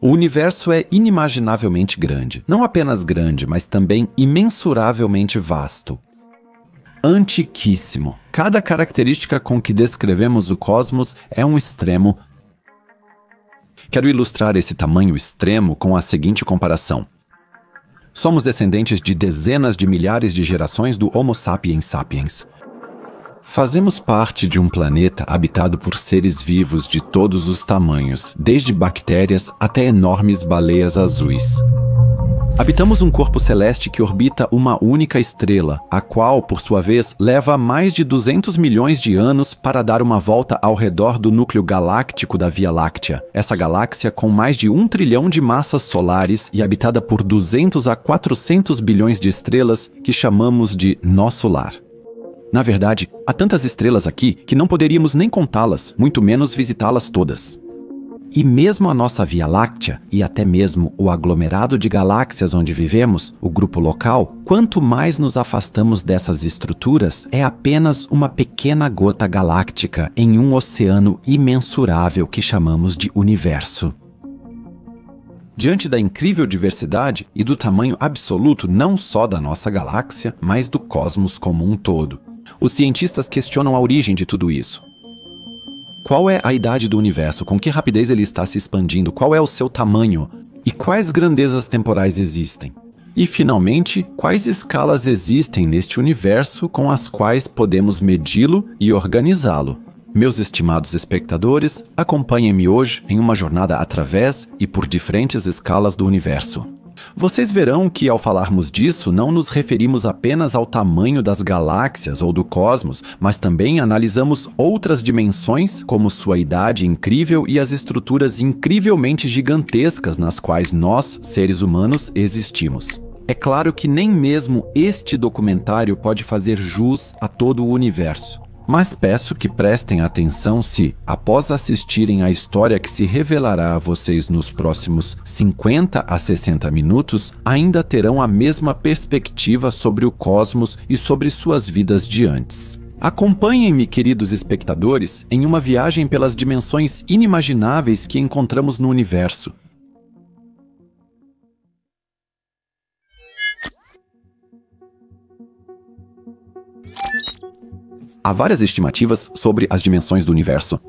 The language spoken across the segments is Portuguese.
O universo é inimaginavelmente grande. Não apenas grande, mas também imensuravelmente vasto. Antiquíssimo. Cada característica com que descrevemos o cosmos é um extremo. Quero ilustrar esse tamanho extremo com a seguinte comparação. Somos descendentes de dezenas de milhares de gerações do Homo sapiens sapiens. Fazemos parte de um planeta habitado por seres vivos de todos os tamanhos, desde bactérias até enormes baleias azuis. Habitamos um corpo celeste que orbita uma única estrela, a qual, por sua vez, leva mais de 200 milhões de anos para dar uma volta ao redor do núcleo galáctico da Via Láctea. Essa galáxia com mais de 1 trilhão de massas solares e habitada por 200 a 400 bilhões de estrelas que chamamos de nosso lar. Na verdade, há tantas estrelas aqui que não poderíamos nem contá-las, muito menos visitá-las todas. E mesmo a nossa Via Láctea, e até mesmo o aglomerado de galáxias onde vivemos, o grupo local, quanto mais nos afastamos dessas estruturas, é apenas uma pequena gota galáctica em um oceano imensurável que chamamos de universo. Diante da incrível diversidade e do tamanho absoluto não só da nossa galáxia, mas do cosmos como um todo, os cientistas questionam a origem de tudo isso. Qual é a idade do universo? Com que rapidez ele está se expandindo? Qual é o seu tamanho? E quais grandezas temporais existem? E, finalmente, quais escalas existem neste universo com as quais podemos medi-lo e organizá-lo? Meus estimados espectadores, acompanhem-me hoje em uma jornada através e por diferentes escalas do universo. Vocês verão que, ao falarmos disso, não nos referimos apenas ao tamanho das galáxias ou do cosmos, mas também analisamos outras dimensões, como sua idade incrível e as estruturas incrivelmente gigantescas nas quais nós, seres humanos, existimos. É claro que nem mesmo este documentário pode fazer jus a todo o universo. Mas peço que prestem atenção se, após assistirem à história que se revelará a vocês nos próximos 50 a 60 minutos, ainda terão a mesma perspectiva sobre o cosmos e sobre suas vidas de antes. Acompanhem-me, queridos espectadores, em uma viagem pelas dimensões inimagináveis que encontramos no universo. Há várias estimativas sobre as dimensões do universo.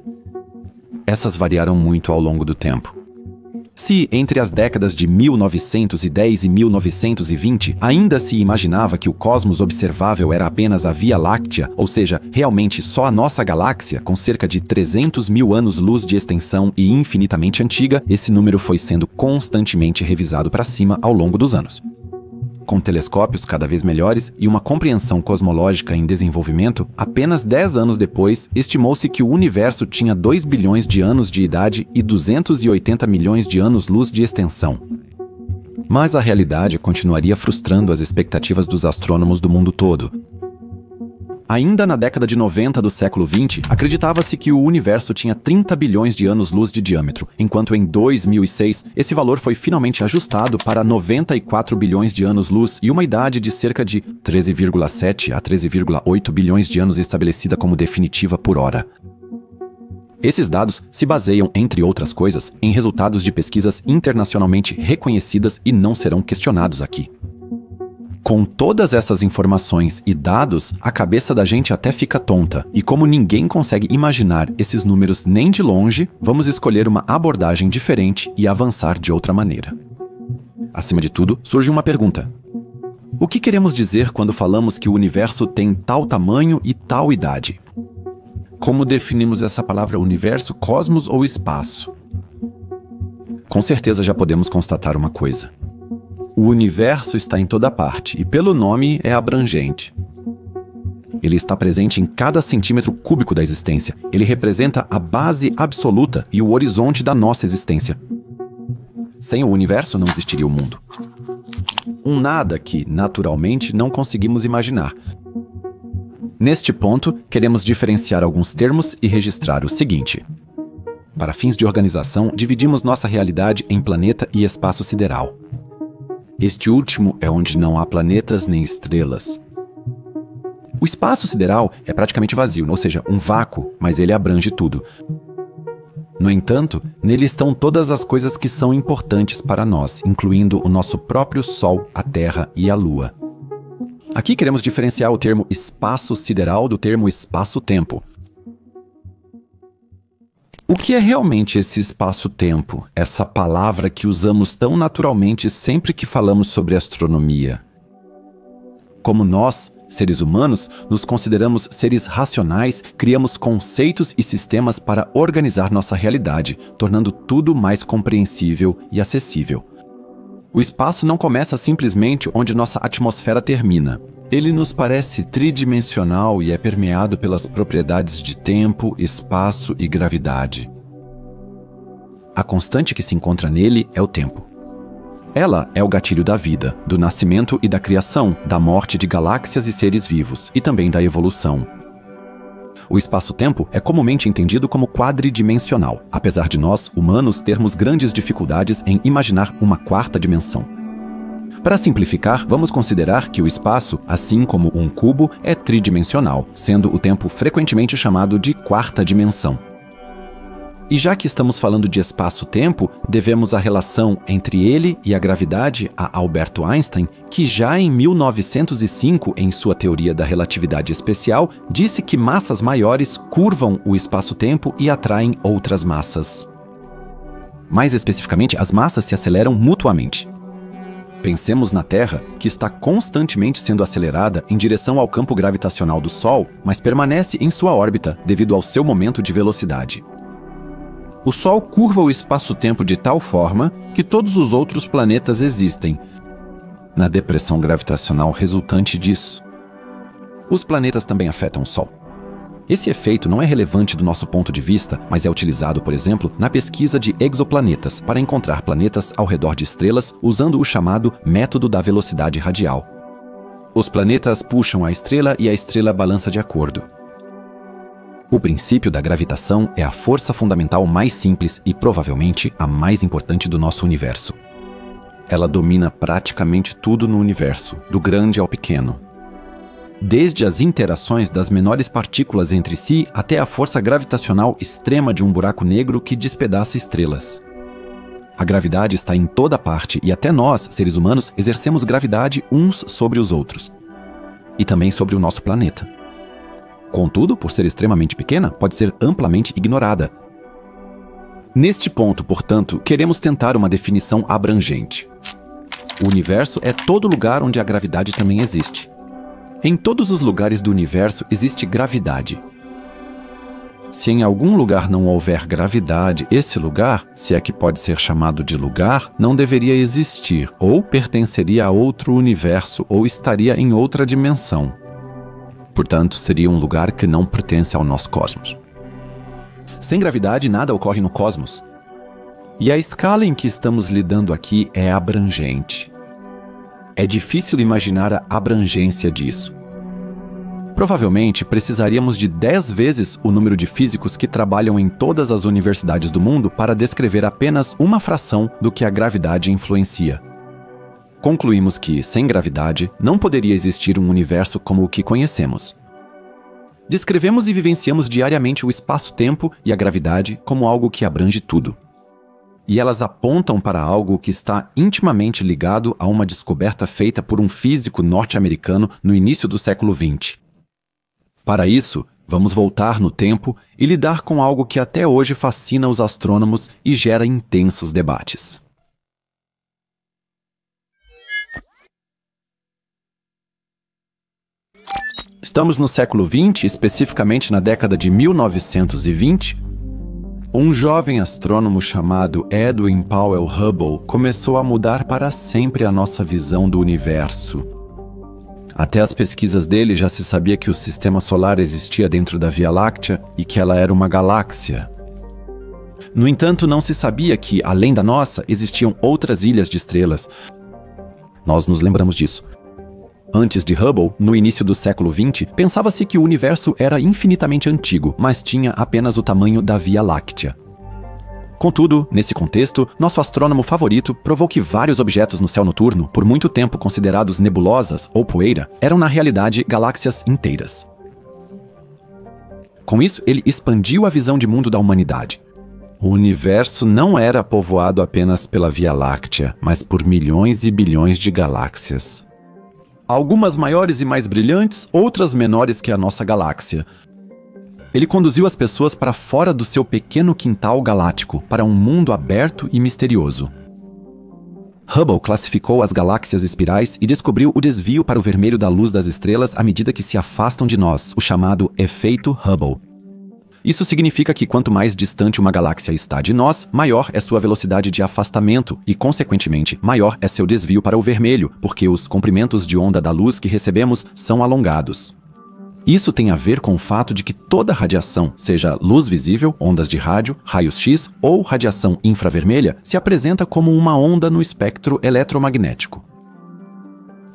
Essas variaram muito ao longo do tempo. Se, entre as décadas de 1910 e 1920, ainda se imaginava que o cosmos observável era apenas a Via Láctea, ou seja, realmente só a nossa galáxia, com cerca de 300 mil anos-luz de extensão e infinitamente antiga, esse número foi sendo constantemente revisado para cima ao longo dos anos. Com telescópios cada vez melhores e uma compreensão cosmológica em desenvolvimento, apenas 10 anos depois, estimou-se que o universo tinha 2 bilhões de anos de idade e 280 milhões de anos-luz de extensão. Mas a realidade continuaria frustrando as expectativas dos astrônomos do mundo todo. Ainda na década de 90 do século XX, acreditava-se que o universo tinha 30 bilhões de anos-luz de diâmetro, enquanto em 2006 esse valor foi finalmente ajustado para 94 bilhões de anos-luz e uma idade de cerca de 13,7 a 13,8 bilhões de anos estabelecida como definitiva por hora. Esses dados se baseiam, entre outras coisas, em resultados de pesquisas internacionalmente reconhecidas e não serão questionados aqui. Com todas essas informações e dados, a cabeça da gente até fica tonta, e como ninguém consegue imaginar esses números nem de longe, vamos escolher uma abordagem diferente e avançar de outra maneira. Acima de tudo, surge uma pergunta. O que queremos dizer quando falamos que o universo tem tal tamanho e tal idade? Como definimos essa palavra universo, cosmos ou espaço? Com certeza já podemos constatar uma coisa. O universo está em toda parte e, pelo nome, é abrangente. Ele está presente em cada centímetro cúbico da existência. Ele representa a base absoluta e o horizonte da nossa existência. Sem o universo não existiria o mundo. Um nada que, naturalmente, não conseguimos imaginar. Neste ponto, queremos diferenciar alguns termos e registrar o seguinte. Para fins de organização, dividimos nossa realidade em planeta e espaço sideral. Este último é onde não há planetas nem estrelas. O espaço sideral é praticamente vazio, ou seja, um vácuo, mas ele abrange tudo. No entanto, nele estão todas as coisas que são importantes para nós, incluindo o nosso próprio Sol, a Terra e a Lua. Aqui queremos diferenciar o termo espaço sideral do termo espaço-tempo. O que é realmente esse espaço-tempo, essa palavra que usamos tão naturalmente sempre que falamos sobre astronomia? Como nós, seres humanos, nos consideramos seres racionais, criamos conceitos e sistemas para organizar nossa realidade, tornando tudo mais compreensível e acessível. O espaço não começa simplesmente onde nossa atmosfera termina. Ele nos parece tridimensional e é permeado pelas propriedades de tempo, espaço e gravidade. A constante que se encontra nele é o tempo. Ela é o gatilho da vida, do nascimento e da criação, da morte de galáxias e seres vivos, e também da evolução. O espaço-tempo é comumente entendido como quadridimensional, apesar de nós, humanos, termos grandes dificuldades em imaginar uma quarta dimensão. Para simplificar, vamos considerar que o espaço, assim como um cubo, é tridimensional, sendo o tempo frequentemente chamado de quarta dimensão. E já que estamos falando de espaço-tempo, devemos a relação entre ele e a gravidade a Albert Einstein, que já em 1905, em sua teoria da relatividade especial, disse que massas maiores curvam o espaço-tempo e atraem outras massas. Mais especificamente, as massas se aceleram mutuamente. Pensemos na Terra, que está constantemente sendo acelerada em direção ao campo gravitacional do Sol, mas permanece em sua órbita devido ao seu momento de velocidade. O Sol curva o espaço-tempo de tal forma que todos os outros planetas existem, na depressão gravitacional resultante disso. Os planetas também afetam o Sol. Esse efeito não é relevante do nosso ponto de vista, mas é utilizado, por exemplo, na pesquisa de exoplanetas para encontrar planetas ao redor de estrelas usando o chamado método da velocidade radial. Os planetas puxam a estrela e a estrela balança de acordo. O princípio da gravitação é a força fundamental mais simples e provavelmente a mais importante do nosso universo. Ela domina praticamente tudo no universo, do grande ao pequeno. Desde as interações das menores partículas entre si até a força gravitacional extrema de um buraco negro que despedaça estrelas. A gravidade está em toda parte e até nós, seres humanos, exercemos gravidade uns sobre os outros. E também sobre o nosso planeta. Contudo, por ser extremamente pequena, pode ser amplamente ignorada. Neste ponto, portanto, queremos tentar uma definição abrangente. O universo é todo lugar onde a gravidade também existe. Em todos os lugares do universo existe gravidade. Se em algum lugar não houver gravidade, esse lugar, se é que pode ser chamado de lugar, não deveria existir, ou pertenceria a outro universo, ou estaria em outra dimensão. Portanto, seria um lugar que não pertence ao nosso cosmos. Sem gravidade, nada ocorre no cosmos. E a escala em que estamos lidando aqui é abrangente. É difícil imaginar a abrangência disso. Provavelmente precisaríamos de 10 vezes o número de físicos que trabalham em todas as universidades do mundo para descrever apenas uma fração do que a gravidade influencia. Concluímos que, sem gravidade, não poderia existir um universo como o que conhecemos. Descrevemos e vivenciamos diariamente o espaço-tempo e a gravidade como algo que abrange tudo. E elas apontam para algo que está intimamente ligado a uma descoberta feita por um físico norte-americano no início do século XX. Para isso, vamos voltar no tempo e lidar com algo que até hoje fascina os astrônomos e gera intensos debates. Estamos no século XX, especificamente na década de 1920. Um jovem astrônomo chamado Edwin Powell Hubble começou a mudar para sempre a nossa visão do universo. Até as pesquisas dele já se sabia que o sistema solar existia dentro da Via Láctea e que ela era uma galáxia. No entanto, não se sabia que, além da nossa, existiam outras ilhas de estrelas. Nós nos lembramos disso. Antes de Hubble, no início do século XX, pensava-se que o universo era infinitamente antigo, mas tinha apenas o tamanho da Via Láctea. Contudo, nesse contexto, nosso astrônomo favorito provou que vários objetos no céu noturno, por muito tempo considerados nebulosas ou poeira, eram na realidade galáxias inteiras. Com isso, ele expandiu a visão de mundo da humanidade. O universo não era povoado apenas pela Via Láctea, mas por milhões e bilhões de galáxias. Algumas maiores e mais brilhantes, outras menores que a nossa galáxia. Ele conduziu as pessoas para fora do seu pequeno quintal galáctico, para um mundo aberto e misterioso. Hubble classificou as galáxias espirais e descobriu o desvio para o vermelho da luz das estrelas à medida que se afastam de nós, o chamado efeito Hubble. Isso significa que quanto mais distante uma galáxia está de nós, maior é sua velocidade de afastamento e, consequentemente, maior é seu desvio para o vermelho, porque os comprimentos de onda da luz que recebemos são alongados. Isso tem a ver com o fato de que toda radiação, seja luz visível, ondas de rádio, raios X ou radiação infravermelha, se apresenta como uma onda no espectro eletromagnético.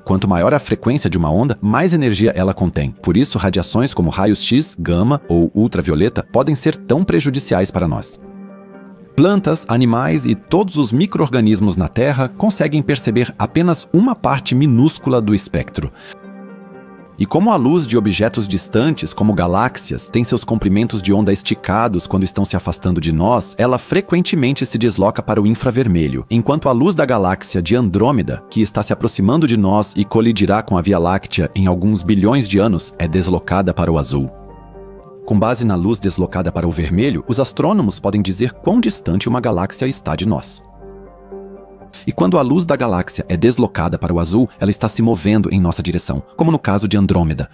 Quanto maior a frequência de uma onda, mais energia ela contém. Por isso, radiações como raios X, gama ou ultravioleta podem ser tão prejudiciais para nós. Plantas, animais e todos os micro-organismos na Terra conseguem perceber apenas uma parte minúscula do espectro. E como a luz de objetos distantes, como galáxias, tem seus comprimentos de onda esticados quando estão se afastando de nós, ela frequentemente se desloca para o infravermelho, enquanto a luz da galáxia de Andrômeda, que está se aproximando de nós e colidirá com a Via Láctea em alguns bilhões de anos, é deslocada para o azul. Com base na luz deslocada para o vermelho, os astrônomos podem dizer quão distante uma galáxia está de nós. E quando a luz da galáxia é deslocada para o azul, ela está se movendo em nossa direção, como no caso de Andrômeda.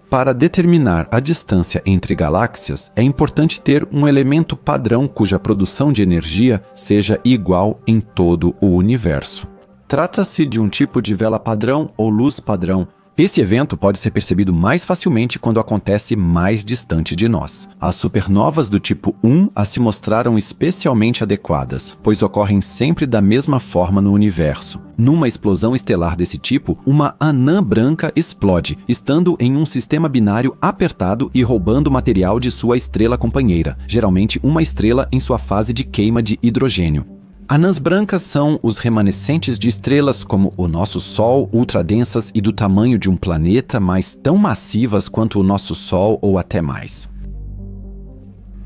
Para determinar a distância entre galáxias, é importante ter um elemento padrão cuja produção de energia seja igual em todo o universo. Trata-se de um tipo de vela padrão ou luz padrão. Esse evento pode ser percebido mais facilmente quando acontece mais distante de nós. As supernovas do tipo 1 se mostraram especialmente adequadas, pois ocorrem sempre da mesma forma no universo. Numa explosão estelar desse tipo, uma anã branca explode, estando em um sistema binário apertado e roubando material de sua estrela companheira, geralmente uma estrela em sua fase de queima de hidrogênio. Anãs brancas são os remanescentes de estrelas como o nosso Sol, ultradensas e do tamanho de um planeta, mas tão massivas quanto o nosso Sol ou até mais.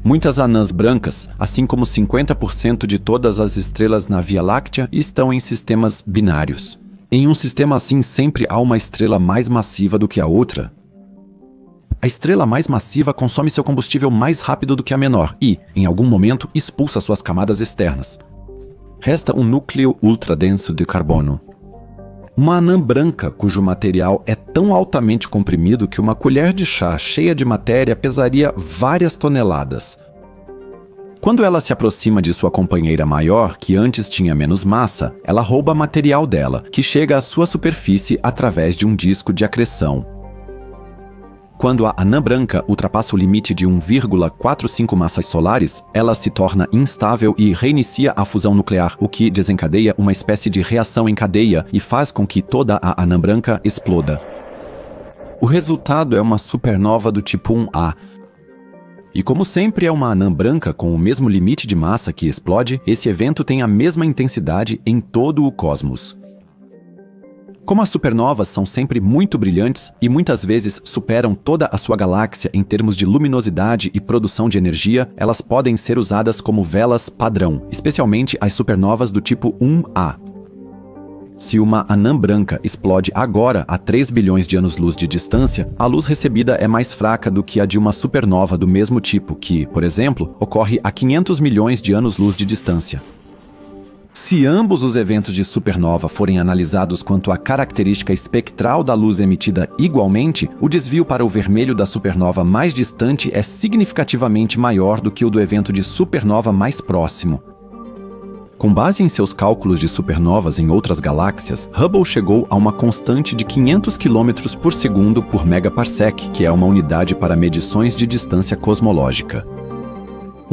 Muitas anãs brancas, assim como 50% de todas as estrelas na Via Láctea, estão em sistemas binários. Em um sistema assim, sempre há uma estrela mais massiva do que a outra. A estrela mais massiva consome seu combustível mais rápido do que a menor e, em algum momento, expulsa suas camadas externas. Resta um núcleo ultradenso de carbono. Uma anã branca cujo material é tão altamente comprimido que uma colher de chá cheia de matéria pesaria várias toneladas. Quando ela se aproxima de sua companheira maior, que antes tinha menos massa, ela rouba material dela, que chega à sua superfície através de um disco de acreção. Quando a anã branca ultrapassa o limite de 1,45 massas solares, ela se torna instável e reinicia a fusão nuclear, o que desencadeia uma espécie de reação em cadeia e faz com que toda a anã branca exploda. O resultado é uma supernova do tipo 1A. E como sempre é uma anã branca com o mesmo limite de massa que explode, esse evento tem a mesma intensidade em todo o cosmos. Como as supernovas são sempre muito brilhantes e muitas vezes superam toda a sua galáxia em termos de luminosidade e produção de energia, elas podem ser usadas como velas padrão, especialmente as supernovas do tipo 1A. Se uma anã branca explode agora a 3 bilhões de anos-luz de distância, a luz recebida é mais fraca do que a de uma supernova do mesmo tipo que, por exemplo, ocorre a 500 milhões de anos-luz de distância. Se ambos os eventos de supernova forem analisados quanto à característica espectral da luz emitida igualmente, o desvio para o vermelho da supernova mais distante é significativamente maior do que o do evento de supernova mais próximo. Com base em seus cálculos de supernovas em outras galáxias, Hubble chegou a uma constante de 500 km por segundo por megaparsec, que é uma unidade para medições de distância cosmológica.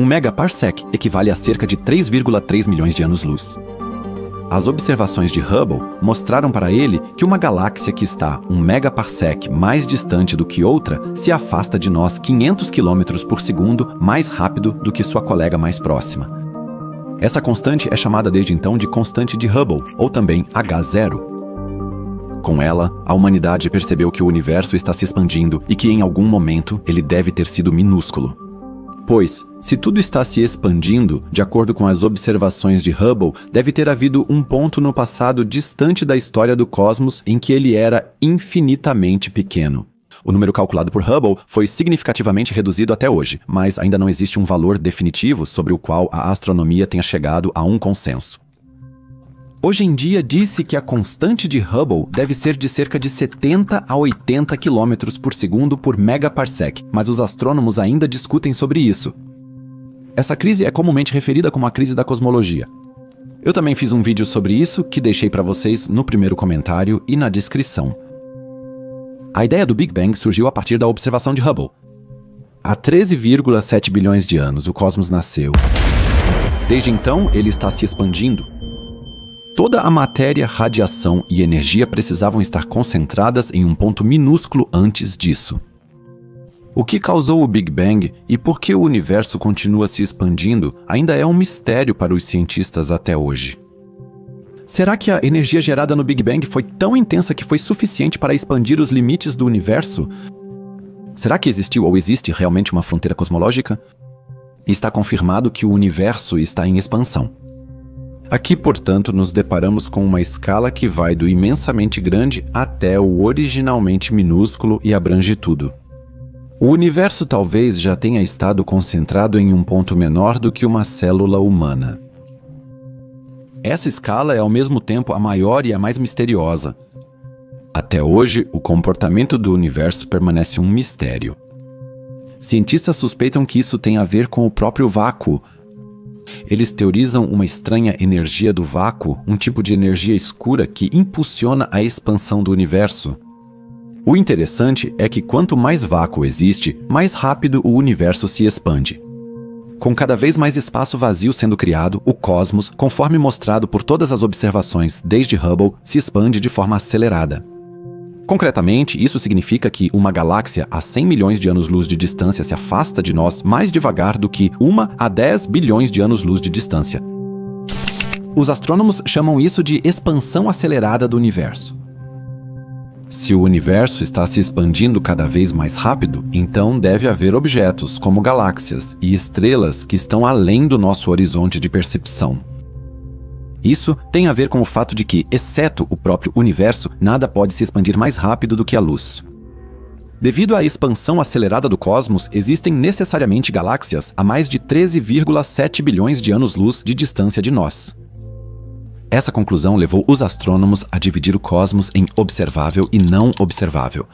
Um megaparsec equivale a cerca de 3,3 milhões de anos-luz. As observações de Hubble mostraram para ele que uma galáxia que está 1 megaparsec mais distante do que outra se afasta de nós 500 km por segundo mais rápido do que sua colega mais próxima. Essa constante é chamada desde então de constante de Hubble, ou também H0. Com ela, a humanidade percebeu que o universo está se expandindo e que em algum momento ele deve ter sido minúsculo. Pois, se tudo está se expandindo, de acordo com as observações de Hubble, deve ter havido um ponto no passado distante da história do cosmos em que ele era infinitamente pequeno. O número calculado por Hubble foi significativamente reduzido até hoje, mas ainda não existe um valor definitivo sobre o qual a astronomia tenha chegado a um consenso. Hoje em dia, diz-se que a constante de Hubble deve ser de cerca de 70 a 80 km por segundo por megaparsec, mas os astrônomos ainda discutem sobre isso. Essa crise é comumente referida como a crise da cosmologia. Eu também fiz um vídeo sobre isso que deixei para vocês no primeiro comentário e na descrição. A ideia do Big Bang surgiu a partir da observação de Hubble. Há 13,7 bilhões de anos o cosmos nasceu. Desde então, ele está se expandindo. Toda a matéria, radiação e energia precisavam estar concentradas em um ponto minúsculo antes disso. O que causou o Big Bang e por que o universo continua se expandindo ainda é um mistério para os cientistas até hoje. Será que a energia gerada no Big Bang foi tão intensa que foi suficiente para expandir os limites do universo? Será que existiu ou existe realmente uma fronteira cosmológica? Está confirmado que o universo está em expansão. Aqui, portanto, nos deparamos com uma escala que vai do imensamente grande até o originalmente minúsculo e abrange tudo. O universo talvez já tenha estado concentrado em um ponto menor do que uma célula humana. Essa escala é ao mesmo tempo a maior e a mais misteriosa. Até hoje, o comportamento do universo permanece um mistério. Cientistas suspeitam que isso tem a ver com o próprio vácuo. Eles teorizam uma estranha energia do vácuo, um tipo de energia escura que impulsiona a expansão do universo. O interessante é que quanto mais vácuo existe, mais rápido o universo se expande. Com cada vez mais espaço vazio sendo criado, o cosmos, conforme mostrado por todas as observações desde Hubble, se expande de forma acelerada. Concretamente, isso significa que uma galáxia a 100 milhões de anos-luz de distância se afasta de nós mais devagar do que 1 a 10 bilhões de anos-luz de distância. Os astrônomos chamam isso de expansão acelerada do universo. Se o universo está se expandindo cada vez mais rápido, então deve haver objetos, como galáxias e estrelas, que estão além do nosso horizonte de percepção. Isso tem a ver com o fato de que, exceto o próprio universo, nada pode se expandir mais rápido do que a luz. Devido à expansão acelerada do cosmos, existem necessariamente galáxias a mais de 13,7 bilhões de anos-luz de distância de nós. Essa conclusão levou os astrônomos a dividir o cosmos em observável e não observável.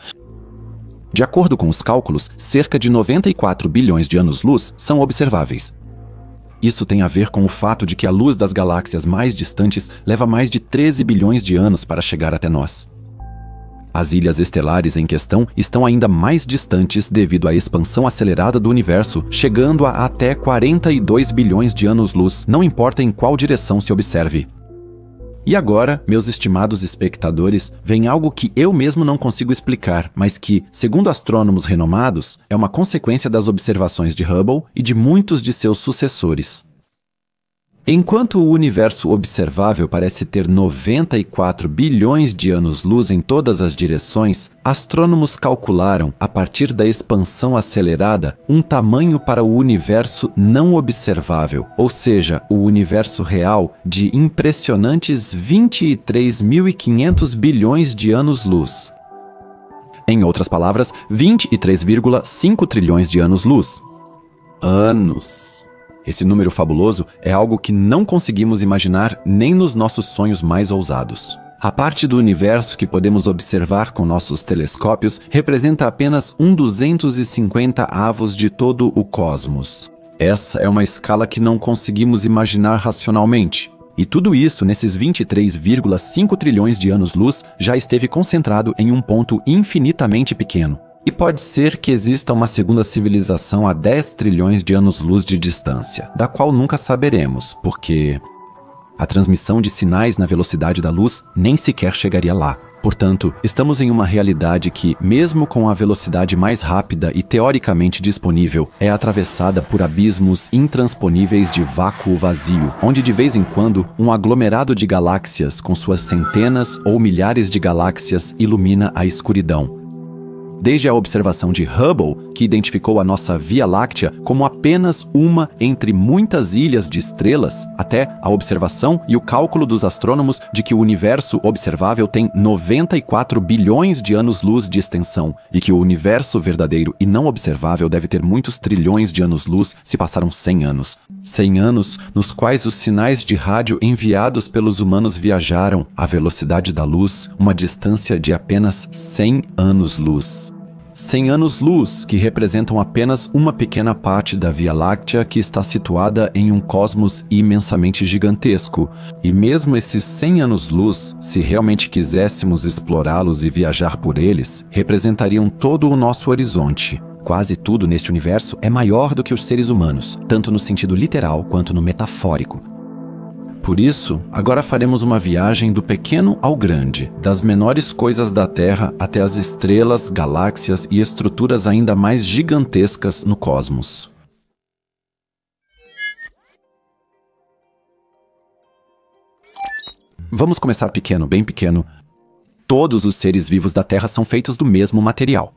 De acordo com os cálculos, cerca de 94 bilhões de anos-luz são observáveis. Isso tem a ver com o fato de que a luz das galáxias mais distantes leva mais de 13 bilhões de anos para chegar até nós. As ilhas estelares em questão estão ainda mais distantes devido à expansão acelerada do universo, chegando a até 42 bilhões de anos-luz, não importa em qual direção se observe. E agora, meus estimados espectadores, vem algo que eu mesmo não consigo explicar, mas que, segundo astrônomos renomados, é uma consequência das observações de Hubble e de muitos de seus sucessores. Enquanto o universo observável parece ter 94 bilhões de anos-luz em todas as direções, astrônomos calcularam, a partir da expansão acelerada, um tamanho para o universo não observável, ou seja, o universo real, de impressionantes 23.500 bilhões de anos-luz. Em outras palavras, 23,5 trilhões de anos-luz. Anos. Esse número fabuloso é algo que não conseguimos imaginar nem nos nossos sonhos mais ousados. A parte do universo que podemos observar com nossos telescópios representa apenas 1/250 de todo o cosmos. Essa é uma escala que não conseguimos imaginar racionalmente. E tudo isso, nesses 23,5 trilhões de anos-luz, já esteve concentrado em um ponto infinitamente pequeno. E pode ser que exista uma segunda civilização a 10 trilhões de anos-luz de distância, da qual nunca saberemos, porque a transmissão de sinais na velocidade da luz nem sequer chegaria lá. Portanto, estamos em uma realidade que, mesmo com a velocidade mais rápida e teoricamente disponível, é atravessada por abismos intransponíveis de vácuo vazio, onde de vez em quando um aglomerado de galáxias com suas centenas ou milhares de galáxias ilumina a escuridão. Desde a observação de Hubble, que identificou a nossa Via Láctea como apenas uma entre muitas ilhas de estrelas, até a observação e o cálculo dos astrônomos de que o universo observável tem 94 bilhões de anos-luz de extensão e que o universo verdadeiro e não observável deve ter muitos trilhões de anos-luz se passaram 100 anos. 100 anos nos quais os sinais de rádio enviados pelos humanos viajaram à velocidade da luz, uma distância de apenas 100 anos-luz. 100 anos-luz, que representam apenas uma pequena parte da Via Láctea que está situada em um cosmos imensamente gigantesco. E mesmo esses 100 anos-luz, se realmente quiséssemos explorá-los e viajar por eles, representariam todo o nosso horizonte. Quase tudo neste universo é maior do que os seres humanos, tanto no sentido literal quanto no metafórico. Por isso, agora faremos uma viagem do pequeno ao grande, das menores coisas da Terra até as estrelas, galáxias e estruturas ainda mais gigantescas no cosmos. Vamos começar pequeno, bem pequeno. Todos os seres vivos da Terra são feitos do mesmo material.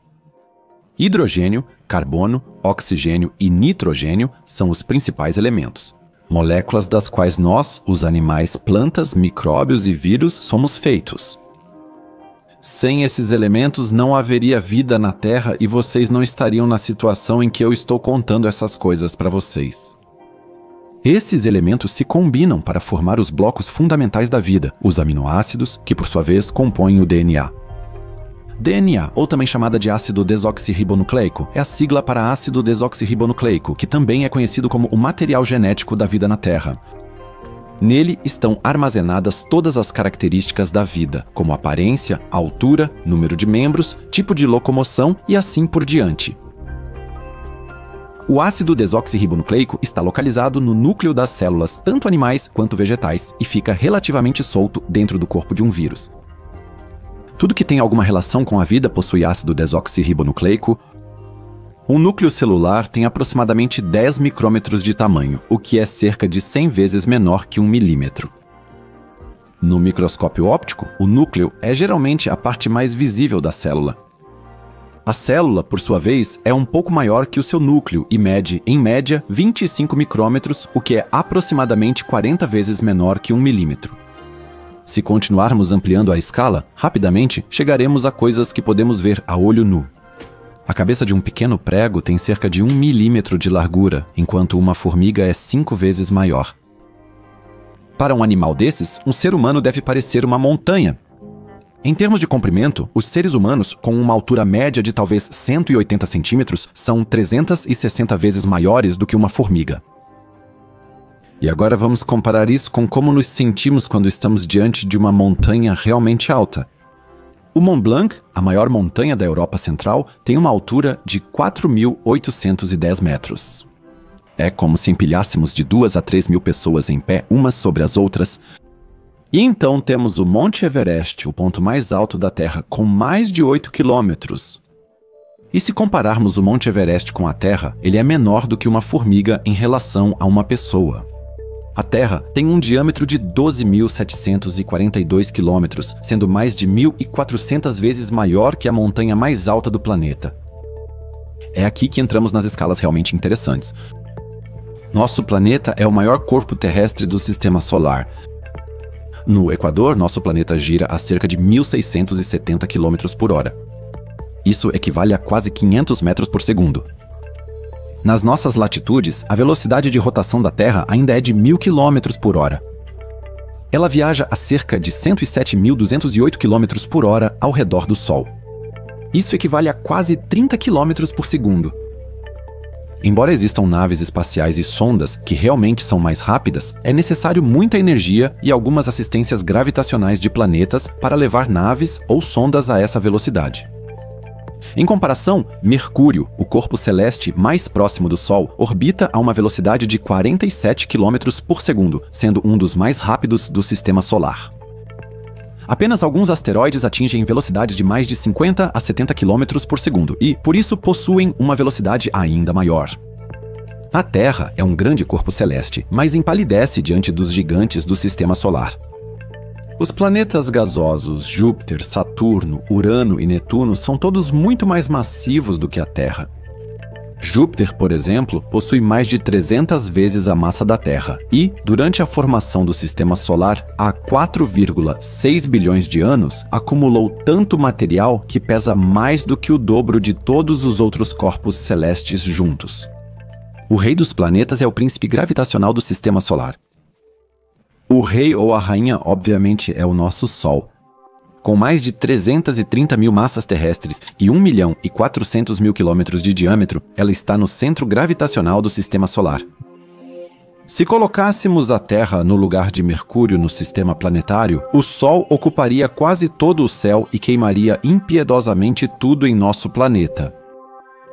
Hidrogênio, carbono, oxigênio e nitrogênio são os principais elementos. Moléculas das quais nós, os animais, plantas, micróbios e vírus, somos feitos. Sem esses elementos não haveria vida na Terra e vocês não estariam na situação em que eu estou contando essas coisas para vocês. Esses elementos se combinam para formar os blocos fundamentais da vida, os aminoácidos, que por sua vez compõem o DNA. DNA, ou também chamada de ácido desoxirribonucleico, é a sigla para ácido desoxirribonucleico, que também é conhecido como o material genético da vida na Terra. Nele estão armazenadas todas as características da vida, como aparência, altura, número de membros, tipo de locomoção e assim por diante. O ácido desoxirribonucleico está localizado no núcleo das células, tanto animais quanto vegetais, e fica relativamente solto dentro do corpo de um vírus. Tudo que tem alguma relação com a vida possui ácido desoxirribonucleico. Um núcleo celular tem aproximadamente 10 micrômetros de tamanho, o que é cerca de 100 vezes menor que 1 milímetro. No microscópio óptico, o núcleo é geralmente a parte mais visível da célula. A célula, por sua vez, é um pouco maior que o seu núcleo e mede, em média, 25 micrômetros, o que é aproximadamente 40 vezes menor que 1 milímetro. Se continuarmos ampliando a escala, rapidamente chegaremos a coisas que podemos ver a olho nu. A cabeça de um pequeno prego tem cerca de 1 milímetro de largura, enquanto uma formiga é 5 vezes maior. Para um animal desses, um ser humano deve parecer uma montanha. Em termos de comprimento, os seres humanos, com uma altura média de talvez 180 centímetros, são 360 vezes maiores do que uma formiga. E agora vamos comparar isso com como nos sentimos quando estamos diante de uma montanha realmente alta. O Mont Blanc, a maior montanha da Europa Central, tem uma altura de 4.810 metros. É como se empilhássemos de 2 a 3 mil pessoas em pé umas sobre as outras. E então temos o Monte Everest, o ponto mais alto da Terra, com mais de 8 quilômetros. E se compararmos o Monte Everest com a Terra, ele é menor do que uma formiga em relação a uma pessoa. A Terra tem um diâmetro de 12.742 quilômetros, sendo mais de 1.400 vezes maior que a montanha mais alta do planeta. É aqui que entramos nas escalas realmente interessantes. Nosso planeta é o maior corpo terrestre do Sistema Solar. No Equador, nosso planeta gira a cerca de 1.670 km por hora. Isso equivale a quase 500 metros por segundo. Nas nossas latitudes, a velocidade de rotação da Terra ainda é de 1.000 km por hora. Ela viaja a cerca de 107.208 km por hora ao redor do Sol. Isso equivale a quase 30 km por segundo. Embora existam naves espaciais e sondas que realmente são mais rápidas, é necessário muita energia e algumas assistências gravitacionais de planetas para levar naves ou sondas a essa velocidade. Em comparação, Mercúrio, o corpo celeste mais próximo do Sol, orbita a uma velocidade de 47 km por segundo, sendo um dos mais rápidos do Sistema Solar. Apenas alguns asteroides atingem velocidades de mais de 50 a 70 km por segundo e, por isso, possuem uma velocidade ainda maior. A Terra é um grande corpo celeste, mas empalidece diante dos gigantes do Sistema Solar. Os planetas gasosos Júpiter, Saturno, Urano e Netuno são todos muito mais massivos do que a Terra. Júpiter, por exemplo, possui mais de 300 vezes a massa da Terra e, durante a formação do Sistema Solar, há 4,6 bilhões de anos, acumulou tanto material que pesa mais do que o dobro de todos os outros corpos celestes juntos. O rei dos planetas é o príncipe gravitacional do Sistema Solar. O rei ou a rainha, obviamente, é o nosso Sol. Com mais de 330 mil massas terrestres e 1.400.000 quilômetros de diâmetro, ela está no centro gravitacional do Sistema Solar. Se colocássemos a Terra no lugar de Mercúrio no sistema planetário, o Sol ocuparia quase todo o céu e queimaria impiedosamente tudo em nosso planeta.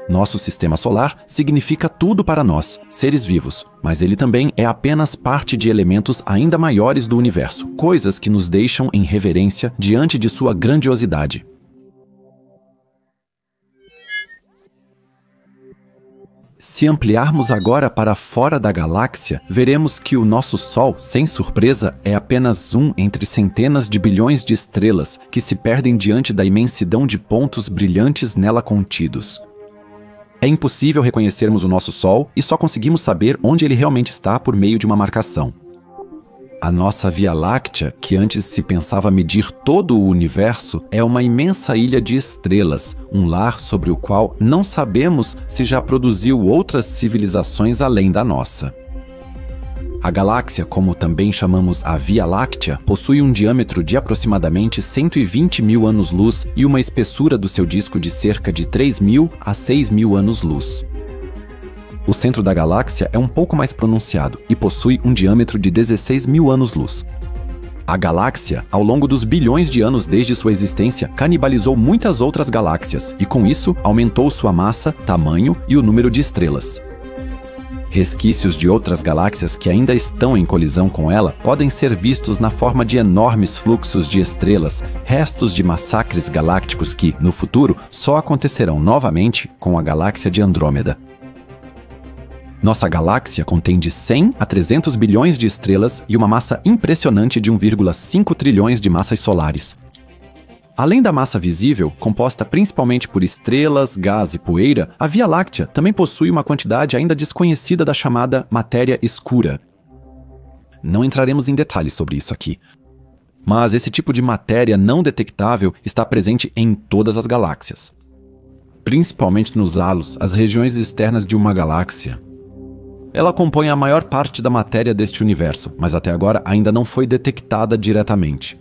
Nosso sistema solar significa tudo para nós, seres vivos, mas ele também é apenas parte de elementos ainda maiores do universo, coisas que nos deixam em reverência diante de sua grandiosidade. Se ampliarmos agora para fora da galáxia, veremos que o nosso Sol, sem surpresa, é apenas um entre centenas de bilhões de estrelas que se perdem diante da imensidão de pontos brilhantes nela contidos. É impossível reconhecermos o nosso Sol e só conseguimos saber onde ele realmente está por meio de uma marcação. A nossa Via Láctea, que antes se pensava medir todo o universo, é uma imensa ilha de estrelas, um lar sobre o qual não sabemos se já produziu outras civilizações além da nossa. A galáxia, como também chamamos a Via Láctea, possui um diâmetro de aproximadamente 120 mil anos-luz e uma espessura do seu disco de cerca de 3.000 a 6.000 anos-luz. O centro da galáxia é um pouco mais pronunciado e possui um diâmetro de 16 mil anos-luz. A galáxia, ao longo dos bilhões de anos desde sua existência, canibalizou muitas outras galáxias e, com isso, aumentou sua massa, tamanho e o número de estrelas. Resquícios de outras galáxias que ainda estão em colisão com ela podem ser vistos na forma de enormes fluxos de estrelas, restos de massacres galácticos que, no futuro, só acontecerão novamente com a galáxia de Andrômeda. Nossa galáxia contém de 100 a 300 bilhões de estrelas e uma massa impressionante de 1,5 trilhões de massas solares. Além da massa visível, composta principalmente por estrelas, gás e poeira, a Via Láctea também possui uma quantidade ainda desconhecida da chamada matéria escura. Não entraremos em detalhes sobre isso aqui. Mas esse tipo de matéria não detectável está presente em todas as galáxias. Principalmente nos halos, as regiões externas de uma galáxia. Ela compõe a maior parte da matéria deste universo, mas até agora ainda não foi detectada diretamente.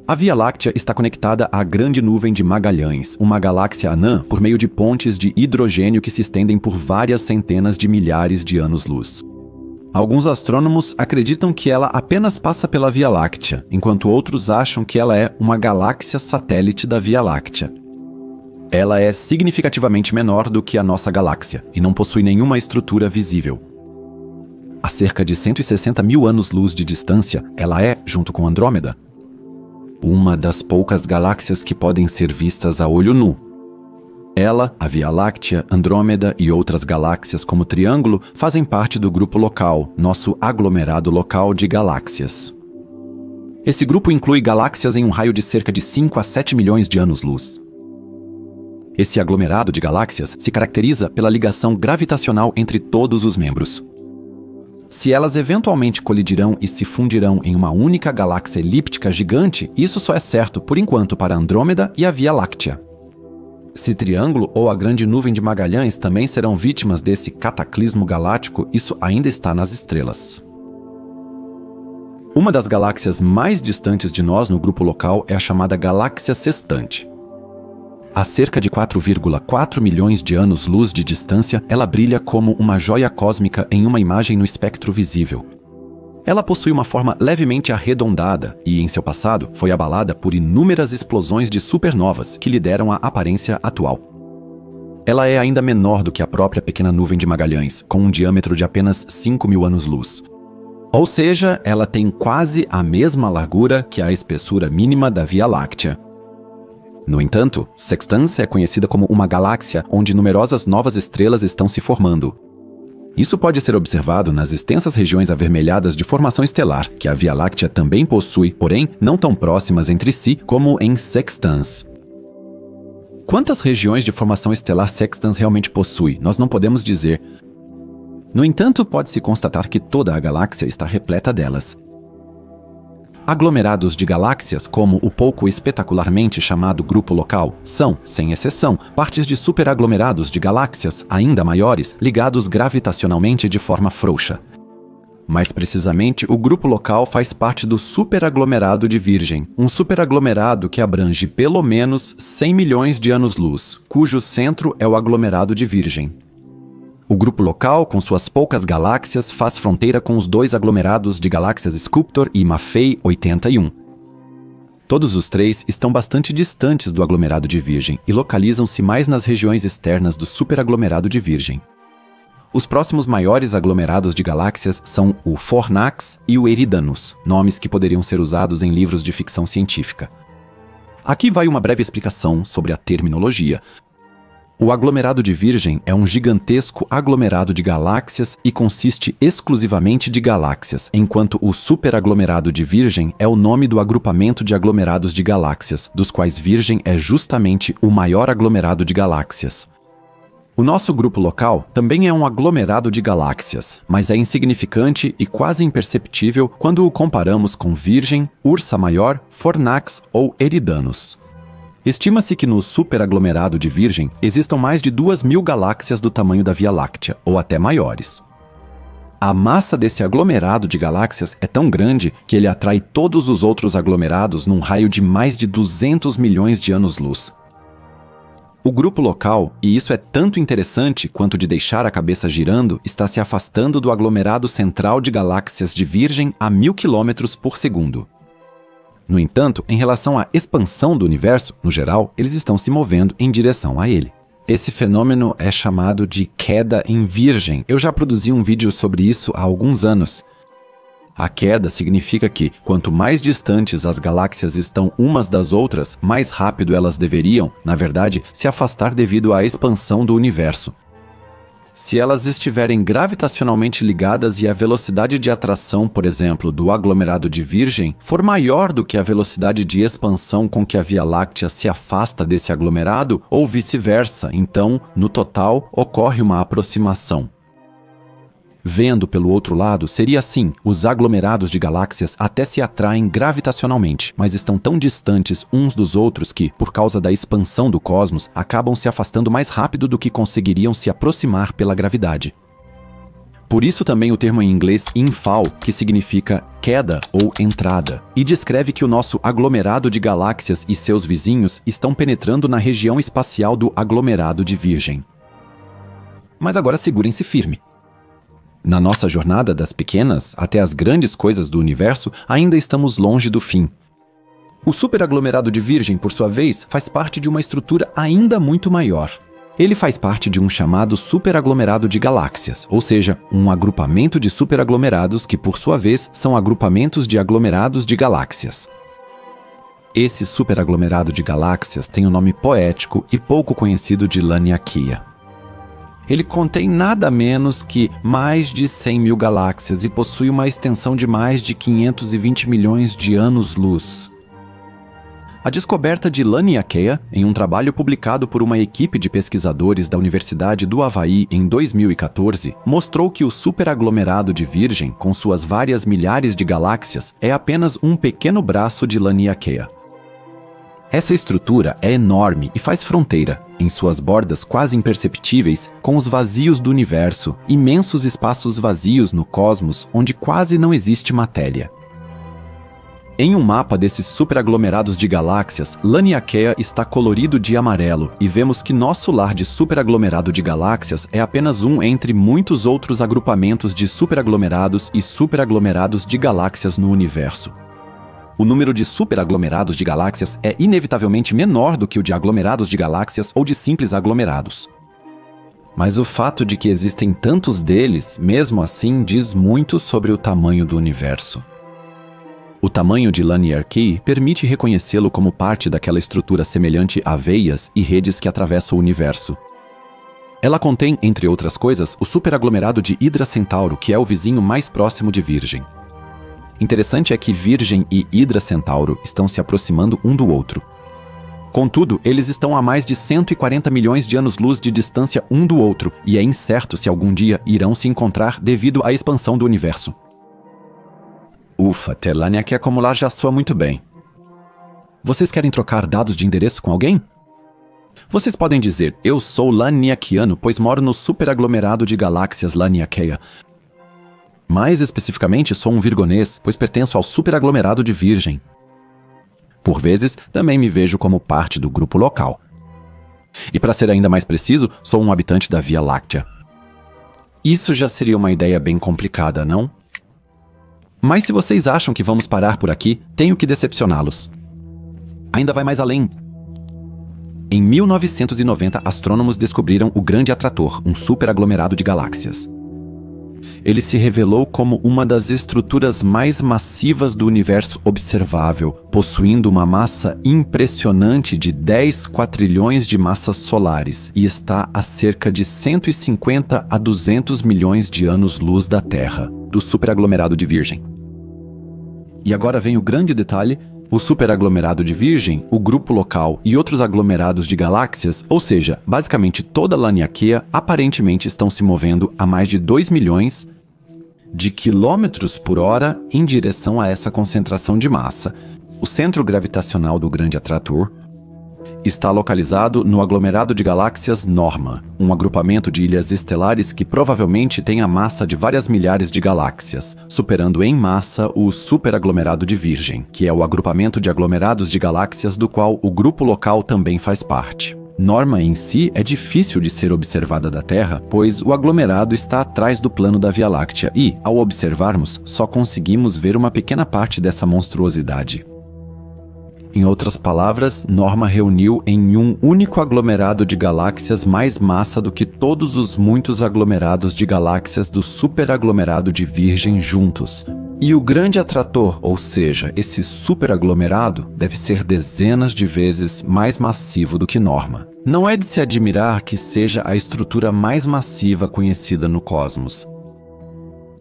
A Via Láctea está conectada à Grande Nuvem de Magalhães, uma galáxia anã por meio de pontes de hidrogênio que se estendem por várias centenas de milhares de anos-luz. Alguns astrônomos acreditam que ela apenas passa pela Via Láctea, enquanto outros acham que ela é uma galáxia satélite da Via Láctea. Ela é significativamente menor do que a nossa galáxia e não possui nenhuma estrutura visível. A cerca de 160 mil anos-luz de distância, ela é, junto com Andrômeda, uma das poucas galáxias que podem ser vistas a olho nu. Ela, a Via Láctea, Andrômeda e outras galáxias como Triângulo fazem parte do grupo local, nosso aglomerado local de galáxias. Esse grupo inclui galáxias em um raio de cerca de 5 a 7 milhões de anos-luz. Esse aglomerado de galáxias se caracteriza pela ligação gravitacional entre todos os membros. Se elas eventualmente colidirão e se fundirão em uma única galáxia elíptica gigante, isso só é certo por enquanto para Andrômeda e a Via Láctea. Se Triângulo ou a Grande Nuvem de Magalhães também serão vítimas desse cataclismo galáctico, isso ainda está nas estrelas. Uma das galáxias mais distantes de nós no grupo local é a chamada Galáxia Sextante. A cerca de 4,4 milhões de anos-luz de distância, ela brilha como uma joia cósmica em uma imagem no espectro visível. Ela possui uma forma levemente arredondada e, em seu passado, foi abalada por inúmeras explosões de supernovas que lhe deram a aparência atual. Ela é ainda menor do que a própria Pequena Nuvem de Magalhães, com um diâmetro de apenas 5 mil anos-luz. Ou seja, ela tem quase a mesma largura que a espessura mínima da Via Láctea. No entanto, Sextans é conhecida como uma galáxia onde numerosas novas estrelas estão se formando. Isso pode ser observado nas extensas regiões avermelhadas de formação estelar, que a Via Láctea também possui, porém não tão próximas entre si como em sextans. Quantas regiões de formação estelar sextans realmente possui? Nós não podemos dizer. No entanto, pode-se constatar que toda a galáxia está repleta delas. Aglomerados de galáxias, como o pouco espetacularmente chamado grupo local, são, sem exceção, partes de superaglomerados de galáxias ainda maiores ligados gravitacionalmente de forma frouxa. Mais precisamente, o grupo local faz parte do superaglomerado de Virgem, um superaglomerado que abrange pelo menos 100 milhões de anos-luz, cujo centro é o aglomerado de Virgem. O grupo local, com suas poucas galáxias, faz fronteira com os dois aglomerados de galáxias Sculptor e Maffei 81. Todos os três estão bastante distantes do aglomerado de Virgem e localizam-se mais nas regiões externas do superaglomerado de Virgem. Os próximos maiores aglomerados de galáxias são o Fornax e o Eridanus, nomes que poderiam ser usados em livros de ficção científica. Aqui vai uma breve explicação sobre a terminologia. O aglomerado de Virgem é um gigantesco aglomerado de galáxias e consiste exclusivamente de galáxias, enquanto o superaglomerado de Virgem é o nome do agrupamento de aglomerados de galáxias, dos quais Virgem é justamente o maior aglomerado de galáxias. O nosso grupo local também é um aglomerado de galáxias, mas é insignificante e quase imperceptível quando o comparamos com Virgem, Ursa Maior, Fornax ou Eridanus. Estima-se que no superaglomerado de Virgem existam mais de 2.000 galáxias do tamanho da Via Láctea, ou até maiores. A massa desse aglomerado de galáxias é tão grande que ele atrai todos os outros aglomerados num raio de mais de 200 milhões de anos-luz. O grupo local, e isso é tanto interessante quanto de deixar a cabeça girando, está se afastando do aglomerado central de galáxias de Virgem a 1.000 km por segundo. No entanto, em relação à expansão do universo, no geral, eles estão se movendo em direção a ele. Esse fenômeno é chamado de queda em Virgem. Eu já produzi um vídeo sobre isso há alguns anos. A queda significa que, quanto mais distantes as galáxias estão umas das outras, mais rápido elas deveriam, na verdade, se afastar devido à expansão do universo. Se elas estiverem gravitacionalmente ligadas e a velocidade de atração, por exemplo, do aglomerado de Virgem, for maior do que a velocidade de expansão com que a Via Láctea se afasta desse aglomerado, ou vice-versa, então, no total, ocorre uma aproximação. Vendo pelo outro lado, seria assim: os aglomerados de galáxias até se atraem gravitacionalmente, mas estão tão distantes uns dos outros que, por causa da expansão do cosmos, acabam se afastando mais rápido do que conseguiriam se aproximar pela gravidade. Por isso também o termo em inglês infall, que significa queda ou entrada, e descreve que o nosso aglomerado de galáxias e seus vizinhos estão penetrando na região espacial do aglomerado de Virgem. Mas agora segurem-se firme. Na nossa jornada das pequenas até as grandes coisas do universo, ainda estamos longe do fim. O superaglomerado de Virgem, por sua vez, faz parte de uma estrutura ainda muito maior. Ele faz parte de um chamado superaglomerado de galáxias, ou seja, um agrupamento de superaglomerados que, por sua vez, são agrupamentos de aglomerados de galáxias. Esse superaglomerado de galáxias tem o nome poético e pouco conhecido de Laniakea. Ele contém nada menos que mais de 100.000 galáxias e possui uma extensão de mais de 520 milhões de anos-luz. A descoberta de Laniakea, em um trabalho publicado por uma equipe de pesquisadores da Universidade do Havaí em 2014, mostrou que o superaglomerado de Virgem, com suas várias milhares de galáxias, é apenas um pequeno braço de Laniakea. Essa estrutura é enorme e faz fronteira, em suas bordas quase imperceptíveis, com os vazios do universo, imensos espaços vazios no cosmos onde quase não existe matéria. Em um mapa desses superaglomerados de galáxias, Laniakea está colorido de amarelo e vemos que nosso lar de superaglomerado de galáxias é apenas um entre muitos outros agrupamentos de superaglomerados e superaglomerados de galáxias no universo. O número de superaglomerados de galáxias é inevitavelmente menor do que o de aglomerados de galáxias ou de simples aglomerados. Mas o fato de que existem tantos deles, mesmo assim, diz muito sobre o tamanho do universo. O tamanho de Laniakea permite reconhecê-lo como parte daquela estrutura semelhante a veias e redes que atravessam o universo. Ela contém, entre outras coisas, o superaglomerado de Hidra Centauro, que é o vizinho mais próximo de Virgem. Interessante é que Virgem e Hidra Centauro estão se aproximando um do outro. Contudo, eles estão a mais de 140 milhões de anos-luz de distância um do outro, e é incerto se algum dia irão se encontrar devido à expansão do universo. Ufa, ter Laniakea acumular já soa muito bem. Vocês querem trocar dados de endereço com alguém? Vocês podem dizer, eu sou Laniakiano, pois moro no superaglomerado de galáxias Laniakea. Mais especificamente, sou um virgonês, pois pertenço ao superaglomerado de Virgem. Por vezes, também me vejo como parte do grupo local. E para ser ainda mais preciso, sou um habitante da Via Láctea. Isso já seria uma ideia bem complicada, não? Mas se vocês acham que vamos parar por aqui, tenho que decepcioná-los. Ainda vai mais além. Em 1990, astrônomos descobriram o Grande Atrator, um superaglomerado de galáxias. Ele se revelou como uma das estruturas mais massivas do universo observável, possuindo uma massa impressionante de 10 quatrilhões de massas solares e está a cerca de 150 a 200 milhões de anos-luz da Terra, do superaglomerado de Virgem. E agora vem o grande detalhe: o superaglomerado de Virgem, o grupo local e outros aglomerados de galáxias, ou seja, basicamente toda a Laniakea, aparentemente estão se movendo a mais de 2 milhões de quilômetros por hora em direção a essa concentração de massa. O centro gravitacional do Grande Atrator está localizado no aglomerado de galáxias Norma, um agrupamento de ilhas estelares que provavelmente tem a massa de várias milhares de galáxias, superando em massa o superaglomerado de Virgem, que é o agrupamento de aglomerados de galáxias do qual o grupo local também faz parte. Norma em si é difícil de ser observada da Terra, pois o aglomerado está atrás do plano da Via Láctea e, ao observarmos, só conseguimos ver uma pequena parte dessa monstruosidade. Em outras palavras, Norma reuniu em um único aglomerado de galáxias mais massa do que todos os muitos aglomerados de galáxias do superaglomerado de Virgem juntos. E o Grande Atrator, ou seja, esse superaglomerado, deve ser dezenas de vezes mais massivo do que Norma. Não é de se admirar que seja a estrutura mais massiva conhecida no cosmos.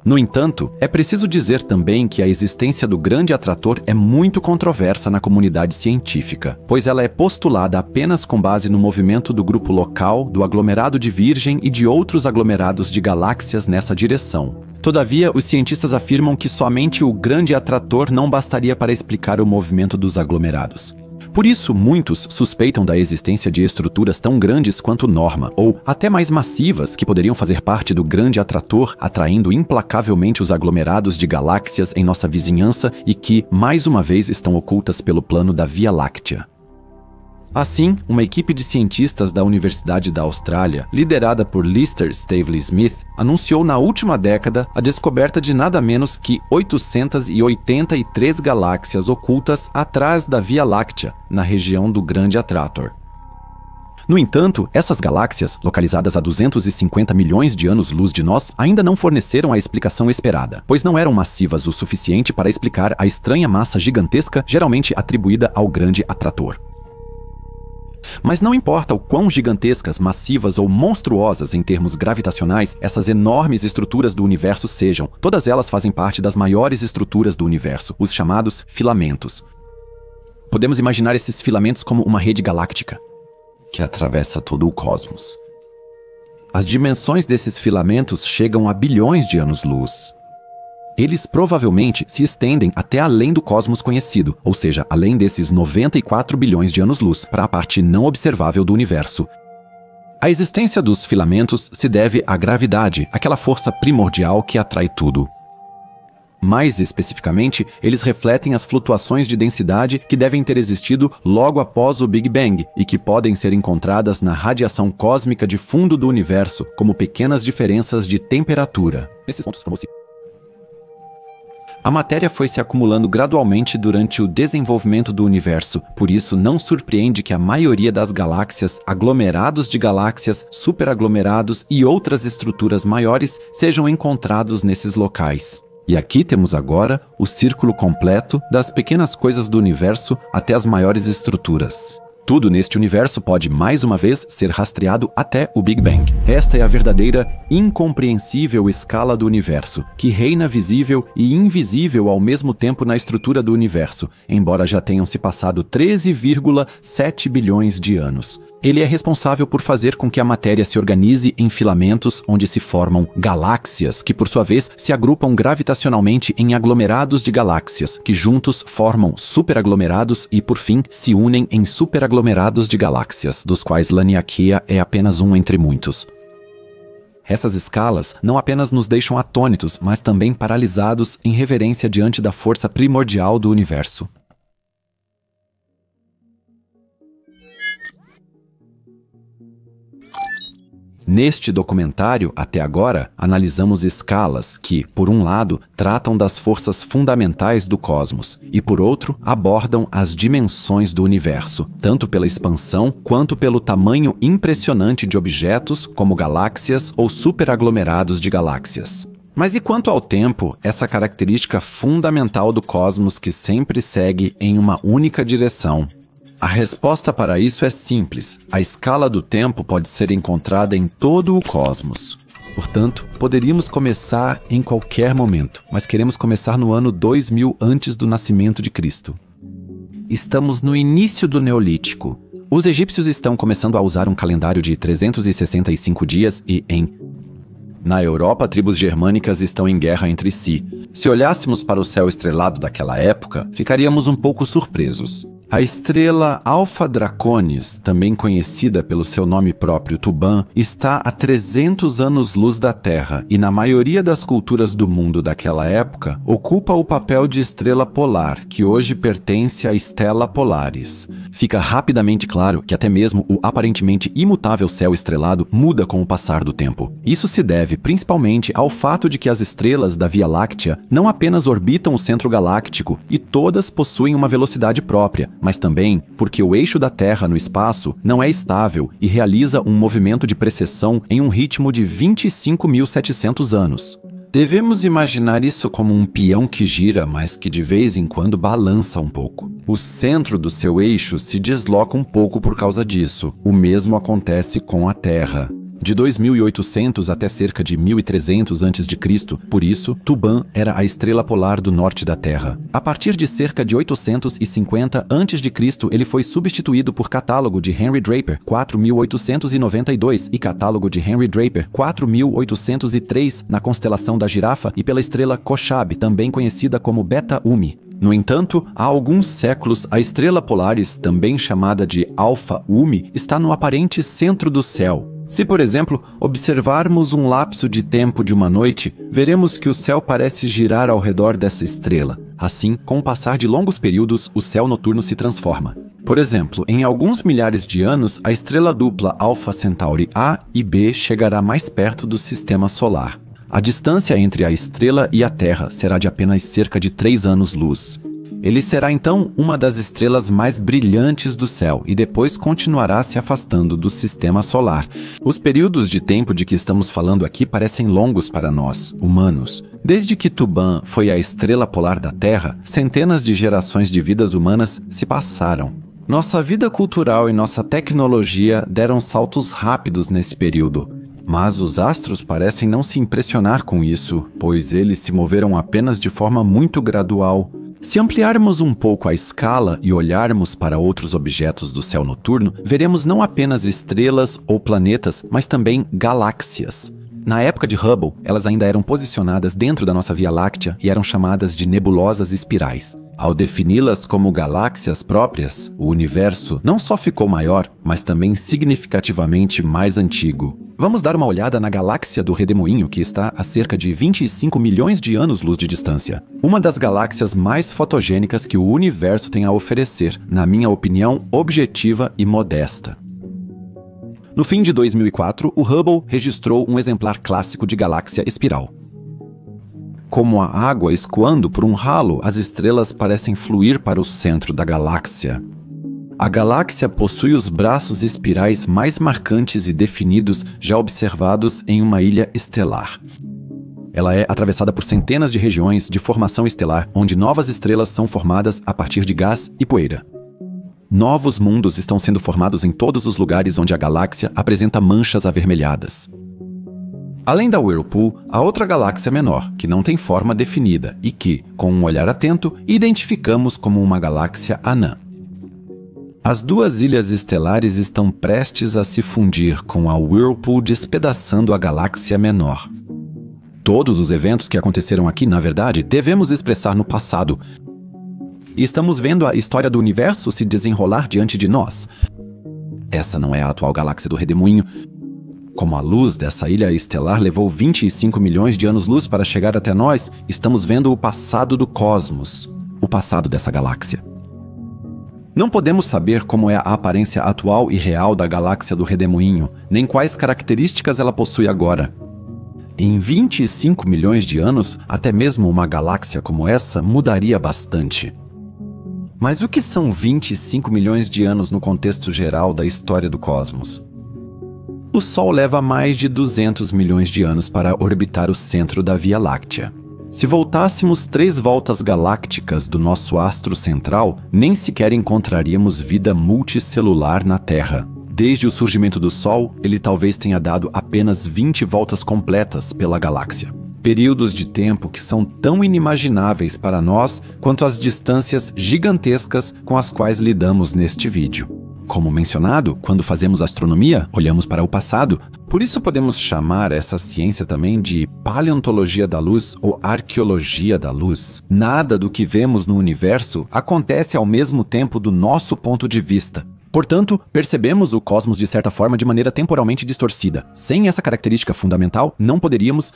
No entanto, é preciso dizer também que a existência do Grande Atrator é muito controversa na comunidade científica, pois ela é postulada apenas com base no movimento do grupo local, do aglomerado de Virgem e de outros aglomerados de galáxias nessa direção. Todavia, os cientistas afirmam que somente o Grande Atrator não bastaria para explicar o movimento dos aglomerados. Por isso, muitos suspeitam da existência de estruturas tão grandes quanto Norma, ou até mais massivas, que poderiam fazer parte do Grande Atrator, atraindo implacavelmente os aglomerados de galáxias em nossa vizinhança e que, mais uma vez, estão ocultas pelo plano da Via Láctea. Assim, uma equipe de cientistas da Universidade da Austrália, liderada por Lister Stavely Smith, anunciou na última década a descoberta de nada menos que 883 galáxias ocultas atrás da Via Láctea, na região do Grande Atrator. No entanto, essas galáxias, localizadas a 250 milhões de anos-luz de nós, ainda não forneceram a explicação esperada, pois não eram massivas o suficiente para explicar a estranha massa gigantesca geralmente atribuída ao Grande Atrator. Mas não importa o quão gigantescas, massivas ou monstruosas em termos gravitacionais essas enormes estruturas do universo sejam, todas elas fazem parte das maiores estruturas do universo, os chamados filamentos. Podemos imaginar esses filamentos como uma rede galáctica que atravessa todo o cosmos. As dimensões desses filamentos chegam a bilhões de anos-luz. Eles provavelmente se estendem até além do cosmos conhecido, ou seja, além desses 94 bilhões de anos-luz, para a parte não observável do universo. A existência dos filamentos se deve à gravidade, aquela força primordial que atrai tudo. Mais especificamente, eles refletem as flutuações de densidade que devem ter existido logo após o Big Bang e que podem ser encontradas na radiação cósmica de fundo do universo, como pequenas diferenças de temperatura. Nesses pontos formou-se. A matéria foi se acumulando gradualmente durante o desenvolvimento do universo, por isso não surpreende que a maioria das galáxias, aglomerados de galáxias, superaglomerados e outras estruturas maiores sejam encontrados nesses locais. E aqui temos agora o círculo completo das pequenas coisas do universo até as maiores estruturas. Tudo neste universo pode, mais uma vez, ser rastreado até o Big Bang. Esta é a verdadeira, incompreensível escala do universo, que reina visível e invisível ao mesmo tempo na estrutura do universo, embora já tenham se passado 13,7 bilhões de anos. Ele é responsável por fazer com que a matéria se organize em filamentos onde se formam galáxias, que por sua vez se agrupam gravitacionalmente em aglomerados de galáxias, que juntos formam superaglomerados e, por fim, se unem em superaglomerados de galáxias, dos quais Laniakea é apenas um entre muitos. Essas escalas não apenas nos deixam atônitos, mas também paralisados em reverência diante da força primordial do universo. Neste documentário, até agora, analisamos escalas que, por um lado, tratam das forças fundamentais do cosmos e, por outro, abordam as dimensões do universo, tanto pela expansão quanto pelo tamanho impressionante de objetos como galáxias ou superaglomerados de galáxias. Mas e quanto ao tempo, essa característica fundamental do cosmos que sempre segue em uma única direção? A resposta para isso é simples. A escala do tempo pode ser encontrada em todo o cosmos. Portanto, poderíamos começar em qualquer momento, mas queremos começar no ano 2000 antes do nascimento de Cristo. Estamos no início do Neolítico. Os egípcios estão começando a usar um calendário de 365 dias na Europa, tribos germânicas estão em guerra entre si. Se olhássemos para o céu estrelado daquela época, ficaríamos um pouco surpresos. A estrela Alpha Draconis, também conhecida pelo seu nome próprio Tuban, está a 300 anos-luz da Terra e, na maioria das culturas do mundo daquela época, ocupa o papel de estrela polar, que hoje pertence à Stella Polaris. Fica rapidamente claro que até mesmo o aparentemente imutável céu estrelado muda com o passar do tempo. Isso se deve principalmente ao fato de que as estrelas da Via Láctea não apenas orbitam o centro galáctico e todas possuem uma velocidade própria, mas também porque o eixo da Terra no espaço não é estável e realiza um movimento de precessão em um ritmo de 25.700 anos. Devemos imaginar isso como um peão que gira, mas que de vez em quando balança um pouco. O centro do seu eixo se desloca um pouco por causa disso. O mesmo acontece com a Terra. De 2.800 até cerca de 1.300 a.C., por isso, Tuban era a estrela polar do norte da Terra. A partir de cerca de 850 a.C., ele foi substituído por catálogo de Henry Draper 4.892 e catálogo de Henry Draper 4.803 na constelação da Girafa e pela estrela Kochab, também conhecida como Beta Umi. No entanto, há alguns séculos, a estrela Polaris, também chamada de Alpha Umi, está no aparente centro do céu. Se, por exemplo, observarmos um lapso de tempo de uma noite, veremos que o céu parece girar ao redor dessa estrela. Assim, com o passar de longos períodos, o céu noturno se transforma. Por exemplo, em alguns milhares de anos, a estrela dupla Alpha Centauri A e B chegará mais perto do sistema solar. A distância entre a estrela e a Terra será de apenas cerca de 3 anos-luz. Ele será então uma das estrelas mais brilhantes do céu e depois continuará se afastando do sistema solar. Os períodos de tempo de que estamos falando aqui parecem longos para nós, humanos. Desde que Tuban foi a estrela polar da Terra, centenas de gerações de vidas humanas se passaram. Nossa vida cultural e nossa tecnologia deram saltos rápidos nesse período. Mas os astros parecem não se impressionar com isso, pois eles se moveram apenas de forma muito gradual. Se ampliarmos um pouco a escala e olharmos para outros objetos do céu noturno, veremos não apenas estrelas ou planetas, mas também galáxias. Na época de Hubble, elas ainda eram posicionadas dentro da nossa Via Láctea e eram chamadas de nebulosas espirais. Ao defini-las como galáxias próprias, o universo não só ficou maior, mas também significativamente mais antigo. Vamos dar uma olhada na galáxia do Redemoinho, que está a cerca de 25 milhões de anos-luz de distância. Uma das galáxias mais fotogênicas que o universo tem a oferecer, na minha opinião, objetiva e modesta. No fim de 2004, o Hubble registrou um exemplar clássico de galáxia espiral. Como a água escoando por um ralo, as estrelas parecem fluir para o centro da galáxia. A galáxia possui os braços espirais mais marcantes e definidos já observados em uma ilha estelar. Ela é atravessada por centenas de regiões de formação estelar, onde novas estrelas são formadas a partir de gás e poeira. Novos mundos estão sendo formados em todos os lugares onde a galáxia apresenta manchas avermelhadas. Além da Whirlpool, há outra galáxia menor, que não tem forma definida e que, com um olhar atento, identificamos como uma galáxia anã. As duas ilhas estelares estão prestes a se fundir, com a Whirlpool despedaçando a galáxia menor. Todos os eventos que aconteceram aqui, na verdade, devemos expressar no passado. E estamos vendo a história do universo se desenrolar diante de nós. Essa não é a atual galáxia do Redemoinho. Como a luz dessa ilha estelar levou 25 milhões de anos-luz para chegar até nós, estamos vendo o passado do cosmos, o passado dessa galáxia. Não podemos saber como é a aparência atual e real da galáxia do Redemoinho, nem quais características ela possui agora. Em 25 milhões de anos, até mesmo uma galáxia como essa mudaria bastante. Mas o que são 25 milhões de anos no contexto geral da história do cosmos? O Sol leva mais de 200 milhões de anos para orbitar o centro da Via Láctea. Se voltássemos 3 voltas galácticas do nosso astro central, nem sequer encontraríamos vida multicelular na Terra. Desde o surgimento do Sol, ele talvez tenha dado apenas 20 voltas completas pela galáxia. Períodos de tempo que são tão inimagináveis para nós quanto as distâncias gigantescas com as quais lidamos neste vídeo. Como mencionado, quando fazemos astronomia, olhamos para o passado. Por isso podemos chamar essa ciência também de paleontologia da luz ou arqueologia da luz. Nada do que vemos no universo acontece ao mesmo tempo do nosso ponto de vista. Portanto, percebemos o cosmos de certa forma de maneira temporalmente distorcida. Sem essa característica fundamental, não poderíamos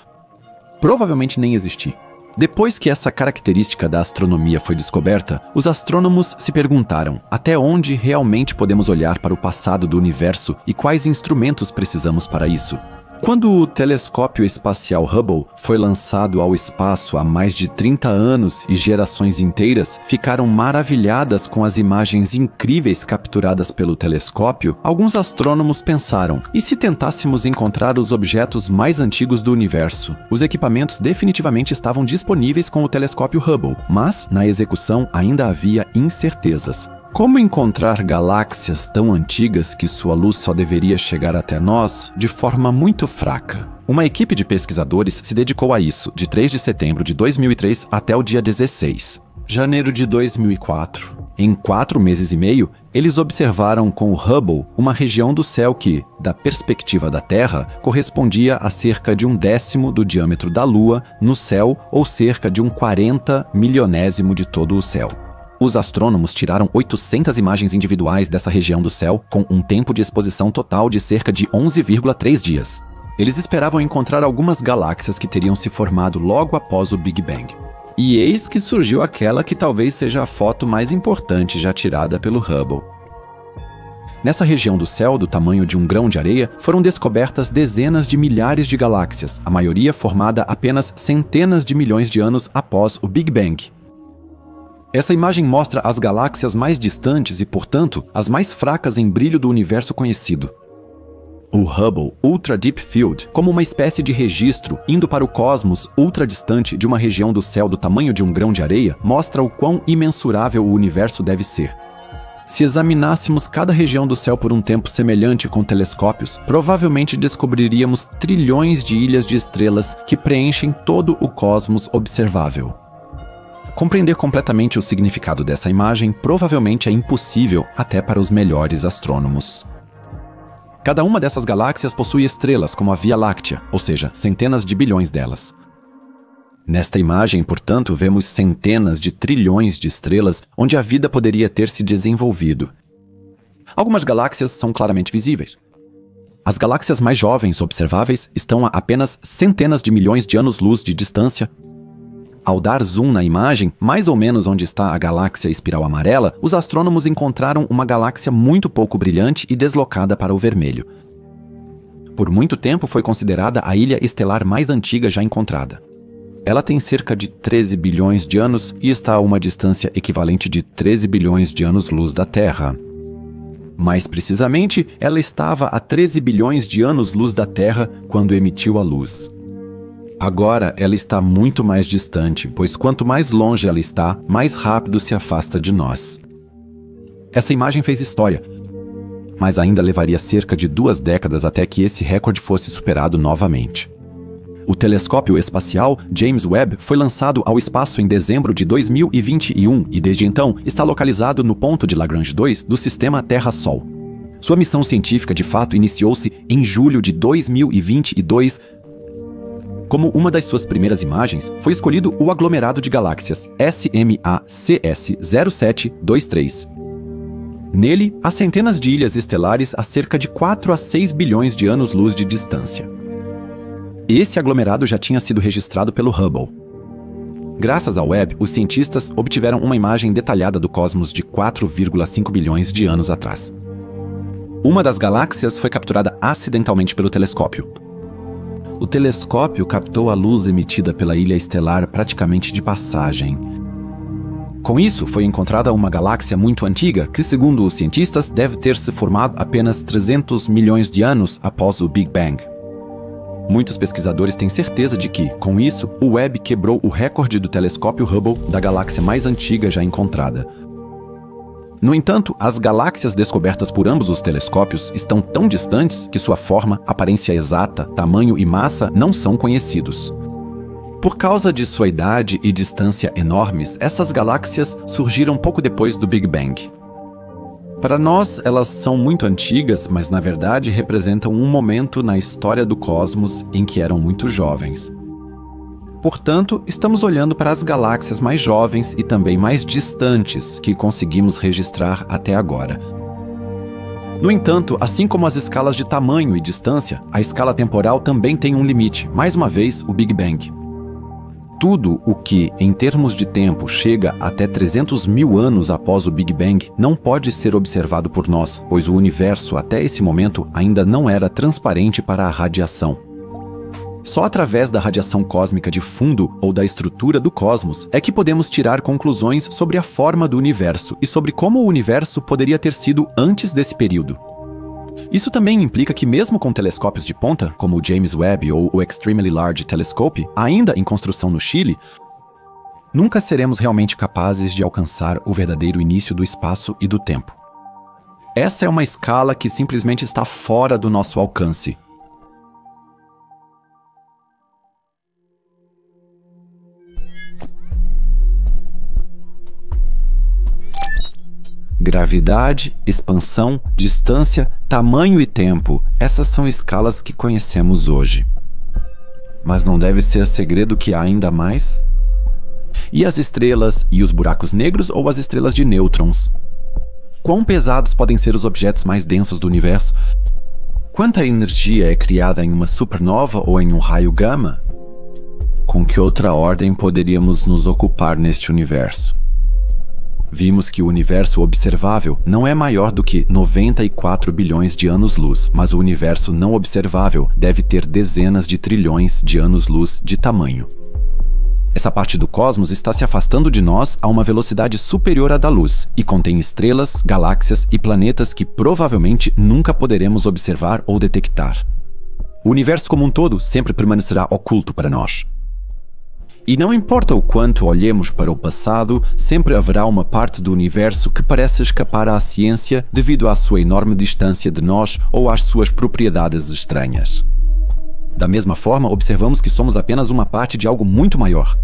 provavelmente nem existir. Depois que essa característica da astronomia foi descoberta, os astrônomos se perguntaram até onde realmente podemos olhar para o passado do universo e quais instrumentos precisamos para isso. Quando o telescópio espacial Hubble foi lançado ao espaço há mais de 30 anos e gerações inteiras ficaram maravilhadas com as imagens incríveis capturadas pelo telescópio, alguns astrônomos pensaram: e se tentássemos encontrar os objetos mais antigos do universo? Os equipamentos definitivamente estavam disponíveis com o telescópio Hubble, mas na execução ainda havia incertezas. Como encontrar galáxias tão antigas que sua luz só deveria chegar até nós de forma muito fraca? Uma equipe de pesquisadores se dedicou a isso de 3 de setembro de 2003 até o dia 16, janeiro de 2004. Em 4 meses e meio, eles observaram com o Hubble uma região do céu que, da perspectiva da Terra, correspondia a cerca de 1/10 do diâmetro da Lua no céu ou cerca de 1/40 milionésimo de todo o céu. Os astrônomos tiraram 800 imagens individuais dessa região do céu, com um tempo de exposição total de cerca de 11,3 dias. Eles esperavam encontrar algumas galáxias que teriam se formado logo após o Big Bang. E eis que surgiu aquela que talvez seja a foto mais importante já tirada pelo Hubble. Nessa região do céu, do tamanho de um grão de areia, foram descobertas dezenas de milhares de galáxias, a maioria formada apenas centenas de milhões de anos após o Big Bang. Essa imagem mostra as galáxias mais distantes e, portanto, as mais fracas em brilho do universo conhecido. O Hubble Ultra Deep Field, como uma espécie de registro indo para o cosmos ultra distante de uma região do céu do tamanho de um grão de areia, mostra o quão imensurável o universo deve ser. Se examinássemos cada região do céu por um tempo semelhante com telescópios, provavelmente descobriríamos trilhões de ilhas de estrelas que preenchem todo o cosmos observável. Compreender completamente o significado dessa imagem provavelmente é impossível até para os melhores astrônomos. Cada uma dessas galáxias possui estrelas como a Via Láctea, ou seja, centenas de bilhões delas. Nesta imagem, portanto, vemos centenas de trilhões de estrelas onde a vida poderia ter se desenvolvido. Algumas galáxias são claramente visíveis. As galáxias mais jovens observáveis estão a apenas centenas de milhões de anos-luz de distância. Ao dar zoom na imagem, mais ou menos onde está a galáxia espiral amarela, os astrônomos encontraram uma galáxia muito pouco brilhante e deslocada para o vermelho. Por muito tempo foi considerada a ilha estelar mais antiga já encontrada. Ela tem cerca de 13 bilhões de anos e está a uma distância equivalente de 13 bilhões de anos-luz da Terra. Mais precisamente, ela estava a 13 bilhões de anos-luz da Terra quando emitiu a luz. Agora ela está muito mais distante, pois quanto mais longe ela está, mais rápido se afasta de nós. Essa imagem fez história, mas ainda levaria cerca de 2 décadas até que esse recorde fosse superado novamente. O telescópio espacial James Webb foi lançado ao espaço em dezembro de 2021 e desde então está localizado no ponto de Lagrange 2 do sistema Terra-Sol. Sua missão científica de fato iniciou-se em julho de 2022. Como uma das suas primeiras imagens, foi escolhido o aglomerado de galáxias SMACS 0723. Nele, há centenas de ilhas estelares a cerca de 4 a 6 bilhões de anos-luz de distância. Esse aglomerado já tinha sido registrado pelo Hubble. Graças ao Webb, os cientistas obtiveram uma imagem detalhada do cosmos de 4,5 bilhões de anos atrás. Uma das galáxias foi capturada acidentalmente pelo telescópio. O telescópio captou a luz emitida pela ilha estelar praticamente de passagem. Com isso, foi encontrada uma galáxia muito antiga que, segundo os cientistas, deve ter se formado apenas 300 milhões de anos após o Big Bang. Muitos pesquisadores têm certeza de que, com isso, o Webb quebrou o recorde do telescópio Hubble da galáxia mais antiga já encontrada. No entanto, as galáxias descobertas por ambos os telescópios estão tão distantes que sua forma, aparência exata, tamanho e massa não são conhecidos. Por causa de sua idade e distância enormes, essas galáxias surgiram pouco depois do Big Bang. Para nós, elas são muito antigas, mas na verdade representam um momento na história do cosmos em que eram muito jovens. Portanto, estamos olhando para as galáxias mais jovens e também mais distantes que conseguimos registrar até agora. No entanto, assim como as escalas de tamanho e distância, a escala temporal também tem um limite, mais uma vez, o Big Bang. Tudo o que, em termos de tempo, chega até 300 mil anos após o Big Bang não pode ser observado por nós, pois o universo até esse momento ainda não era transparente para a radiação. Só através da radiação cósmica de fundo ou da estrutura do cosmos é que podemos tirar conclusões sobre a forma do universo e sobre como o universo poderia ter sido antes desse período. Isso também implica que mesmo com telescópios de ponta, como o James Webb ou o Extremely Large Telescope, ainda em construção no Chile, nunca seremos realmente capazes de alcançar o verdadeiro início do espaço e do tempo. Essa é uma escala que simplesmente está fora do nosso alcance. Gravidade, expansão, distância, tamanho e tempo. Essas são escalas que conhecemos hoje. Mas não deve ser segredo que há ainda mais? E as estrelas e os buracos negros ou as estrelas de nêutrons? Quão pesados podem ser os objetos mais densos do universo? Quanta energia é criada em uma supernova ou em um raio gama? Com que outra ordem poderíamos nos ocupar neste universo? Vimos que o universo observável não é maior do que 94 bilhões de anos-luz, mas o universo não observável deve ter dezenas de trilhões de anos-luz de tamanho. Essa parte do cosmos está se afastando de nós a uma velocidade superior à da luz e contém estrelas, galáxias e planetas que provavelmente nunca poderemos observar ou detectar. O universo como um todo sempre permanecerá oculto para nós. E não importa o quanto olhemos para o passado, sempre haverá uma parte do universo que parece escapar à ciência devido à sua enorme distância de nós ou às suas propriedades estranhas. Da mesma forma, observamos que somos apenas uma parte de algo muito maior.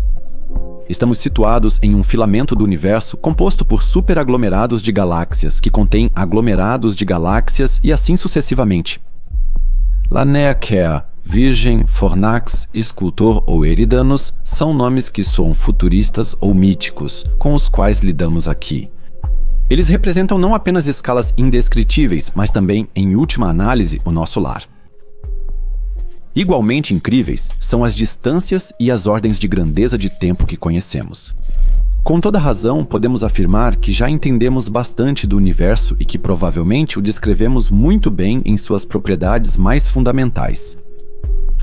Estamos situados em um filamento do universo composto por superaglomerados de galáxias, que contém aglomerados de galáxias e assim sucessivamente. Laniakea, Virgem, Fornax, Escultor ou Eridanos são nomes que soam futuristas ou míticos, com os quais lidamos aqui. Eles representam não apenas escalas indescritíveis, mas também, em última análise, o nosso lar. Igualmente incríveis são as distâncias e as ordens de grandeza de tempo que conhecemos. Com toda razão, podemos afirmar que já entendemos bastante do universo e que provavelmente o descrevemos muito bem em suas propriedades mais fundamentais.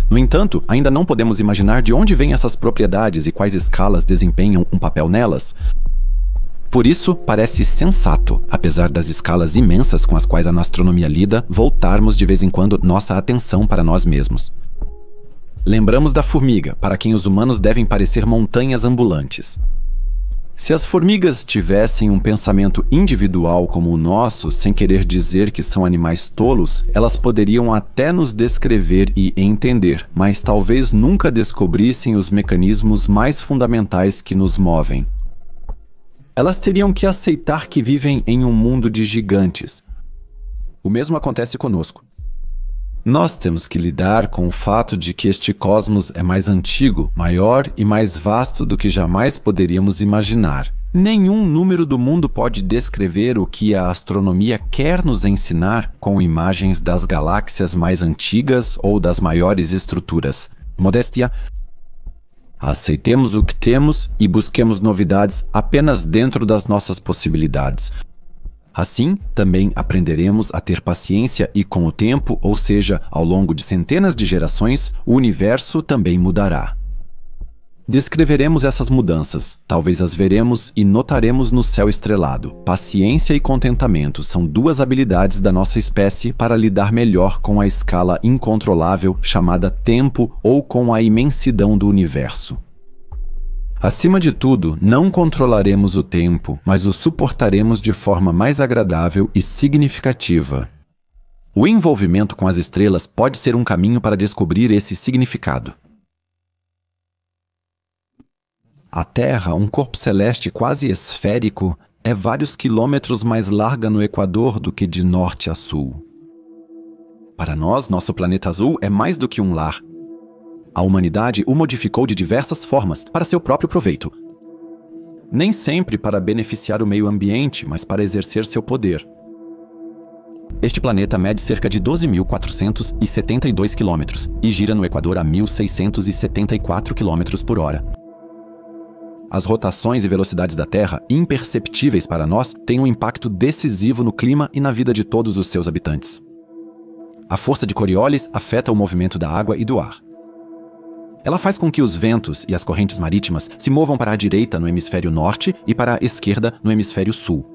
No entanto, ainda não podemos imaginar de onde vêm essas propriedades e quais escalas desempenham um papel nelas. Por isso, parece sensato, apesar das escalas imensas com as quais a astronomia lida, voltarmos de vez em quando nossa atenção para nós mesmos. Lembramos da formiga, para quem os humanos devem parecer montanhas ambulantes. Se as formigas tivessem um pensamento individual como o nosso, sem querer dizer que são animais tolos, elas poderiam até nos descrever e entender, mas talvez nunca descobrissem os mecanismos mais fundamentais que nos movem. Elas teriam que aceitar que vivem em um mundo de gigantes. O mesmo acontece conosco. Nós temos que lidar com o fato de que este cosmos é mais antigo, maior e mais vasto do que jamais poderíamos imaginar. Nenhum número do mundo pode descrever o que a astronomia quer nos ensinar com imagens das galáxias mais antigas ou das maiores estruturas. Modéstia. Aceitemos o que temos e busquemos novidades apenas dentro das nossas possibilidades. Assim, também aprenderemos a ter paciência e com o tempo, ou seja, ao longo de centenas de gerações, o universo também mudará. Descreveremos essas mudanças, talvez as veremos e notaremos no céu estrelado. Paciência e contentamento são duas habilidades da nossa espécie para lidar melhor com a escala incontrolável chamada tempo ou com a imensidão do universo. Acima de tudo, não controlaremos o tempo, mas o suportaremos de forma mais agradável e significativa. O envolvimento com as estrelas pode ser um caminho para descobrir esse significado. A Terra, um corpo celeste quase esférico, é vários quilômetros mais larga no Equador do que de norte a sul. Para nós, nosso planeta azul é mais do que um lar. A humanidade o modificou de diversas formas, para seu próprio proveito. Nem sempre para beneficiar o meio ambiente, mas para exercer seu poder. Este planeta mede cerca de 12.472 km e gira no Equador a 1.674 km por hora. As rotações e velocidades da Terra, imperceptíveis para nós, têm um impacto decisivo no clima e na vida de todos os seus habitantes. A força de Coriolis afeta o movimento da água e do ar. Ela faz com que os ventos e as correntes marítimas se movam para a direita no hemisfério norte e para a esquerda no hemisfério sul.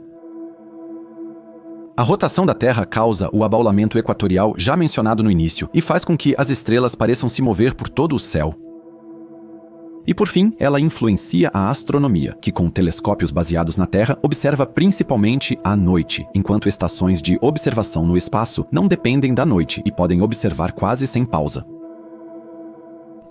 A rotação da Terra causa o abaulamento equatorial já mencionado no início e faz com que as estrelas pareçam se mover por todo o céu. E por fim, ela influencia a astronomia, que com telescópios baseados na Terra observa principalmente à noite, enquanto estações de observação no espaço não dependem da noite e podem observar quase sem pausa.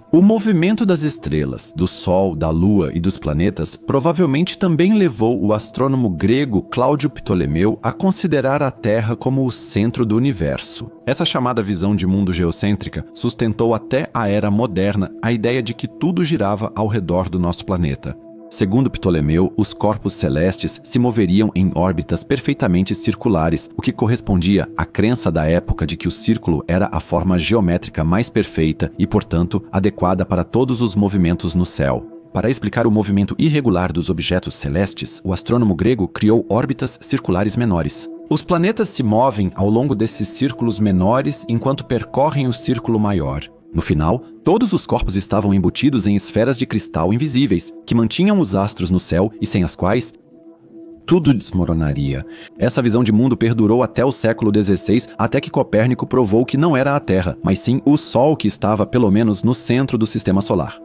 O movimento das estrelas, do Sol, da Lua e dos planetas provavelmente também levou o astrônomo grego Cláudio Ptolomeu a considerar a Terra como o centro do universo. Essa chamada visão de mundo geocêntrica sustentou até a era moderna a ideia de que tudo girava ao redor do nosso planeta. Segundo Ptolomeu, os corpos celestes se moveriam em órbitas perfeitamente circulares, o que correspondia à crença da época de que o círculo era a forma geométrica mais perfeita e, portanto, adequada para todos os movimentos no céu. Para explicar o movimento irregular dos objetos celestes, o astrônomo grego criou órbitas circulares menores. Os planetas se movem ao longo desses círculos menores enquanto percorrem o círculo maior. No final, todos os corpos estavam embutidos em esferas de cristal invisíveis, que mantinham os astros no céu e sem as quais tudo desmoronaria. Essa visão de mundo perdurou até o século XVI, até que Copérnico provou que não era a Terra, mas sim o Sol que estava, pelo menos, no centro do sistema solar.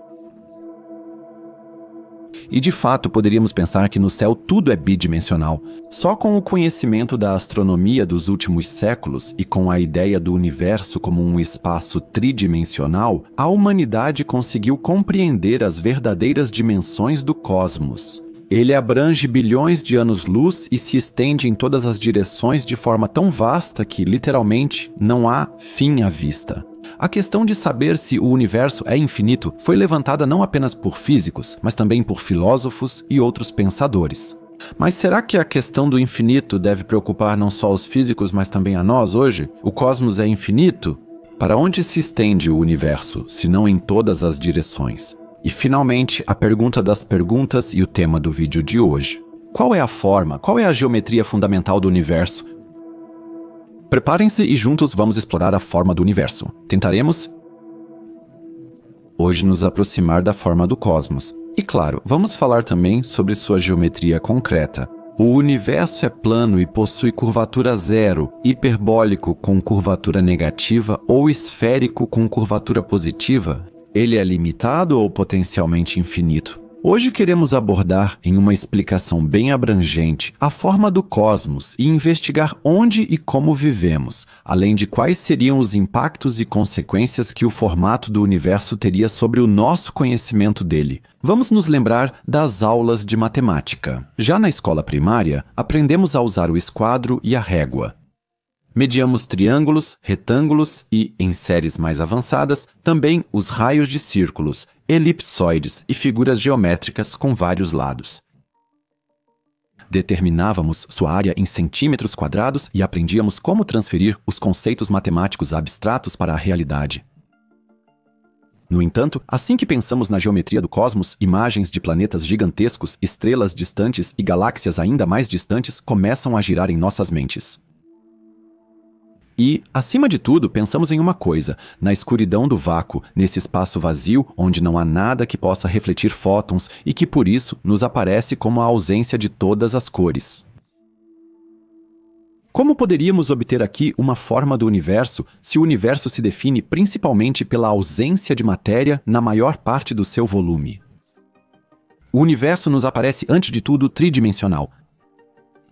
E de fato poderíamos pensar que no céu tudo é bidimensional. Só com o conhecimento da astronomia dos últimos séculos e com a ideia do universo como um espaço tridimensional, a humanidade conseguiu compreender as verdadeiras dimensões do cosmos. Ele abrange bilhões de anos-luz e se estende em todas as direções de forma tão vasta que, literalmente, não há fim à vista. A questão de saber se o universo é infinito foi levantada não apenas por físicos, mas também por filósofos e outros pensadores. Mas será que a questão do infinito deve preocupar não só os físicos, mas também a nós hoje? O cosmos é infinito? Para onde se estende o universo, se não em todas as direções? E finalmente, a pergunta das perguntas e o tema do vídeo de hoje. Qual é a forma, qual é a geometria fundamental do universo? Preparem-se e juntos vamos explorar a forma do universo. Tentaremos hoje nos aproximar da forma do cosmos. E claro, vamos falar também sobre sua geometria concreta. O universo é plano e possui curvatura zero, hiperbólico com curvatura negativa ou esférico com curvatura positiva? Ele é limitado ou potencialmente infinito? Hoje queremos abordar, em uma explicação bem abrangente, a forma do cosmos e investigar onde e como vivemos, além de quais seriam os impactos e consequências que o formato do universo teria sobre o nosso conhecimento dele. Vamos nos lembrar das aulas de matemática. Já na escola primária, aprendemos a usar o esquadro e a régua. Mediamos triângulos, retângulos e, em séries mais avançadas, também os raios de círculos, elipsoides e figuras geométricas com vários lados. Determinávamos sua área em centímetros quadrados e aprendíamos como transferir os conceitos matemáticos abstratos para a realidade. No entanto, assim que pensamos na geometria do cosmos, imagens de planetas gigantescos, estrelas distantes e galáxias ainda mais distantes começam a girar em nossas mentes. E, acima de tudo, pensamos em uma coisa: na escuridão do vácuo, nesse espaço vazio onde não há nada que possa refletir fótons e que, por isso, nos aparece como a ausência de todas as cores. Como poderíamos obter aqui uma forma do universo se o universo se define principalmente pela ausência de matéria na maior parte do seu volume? O universo nos aparece, antes de tudo, tridimensional.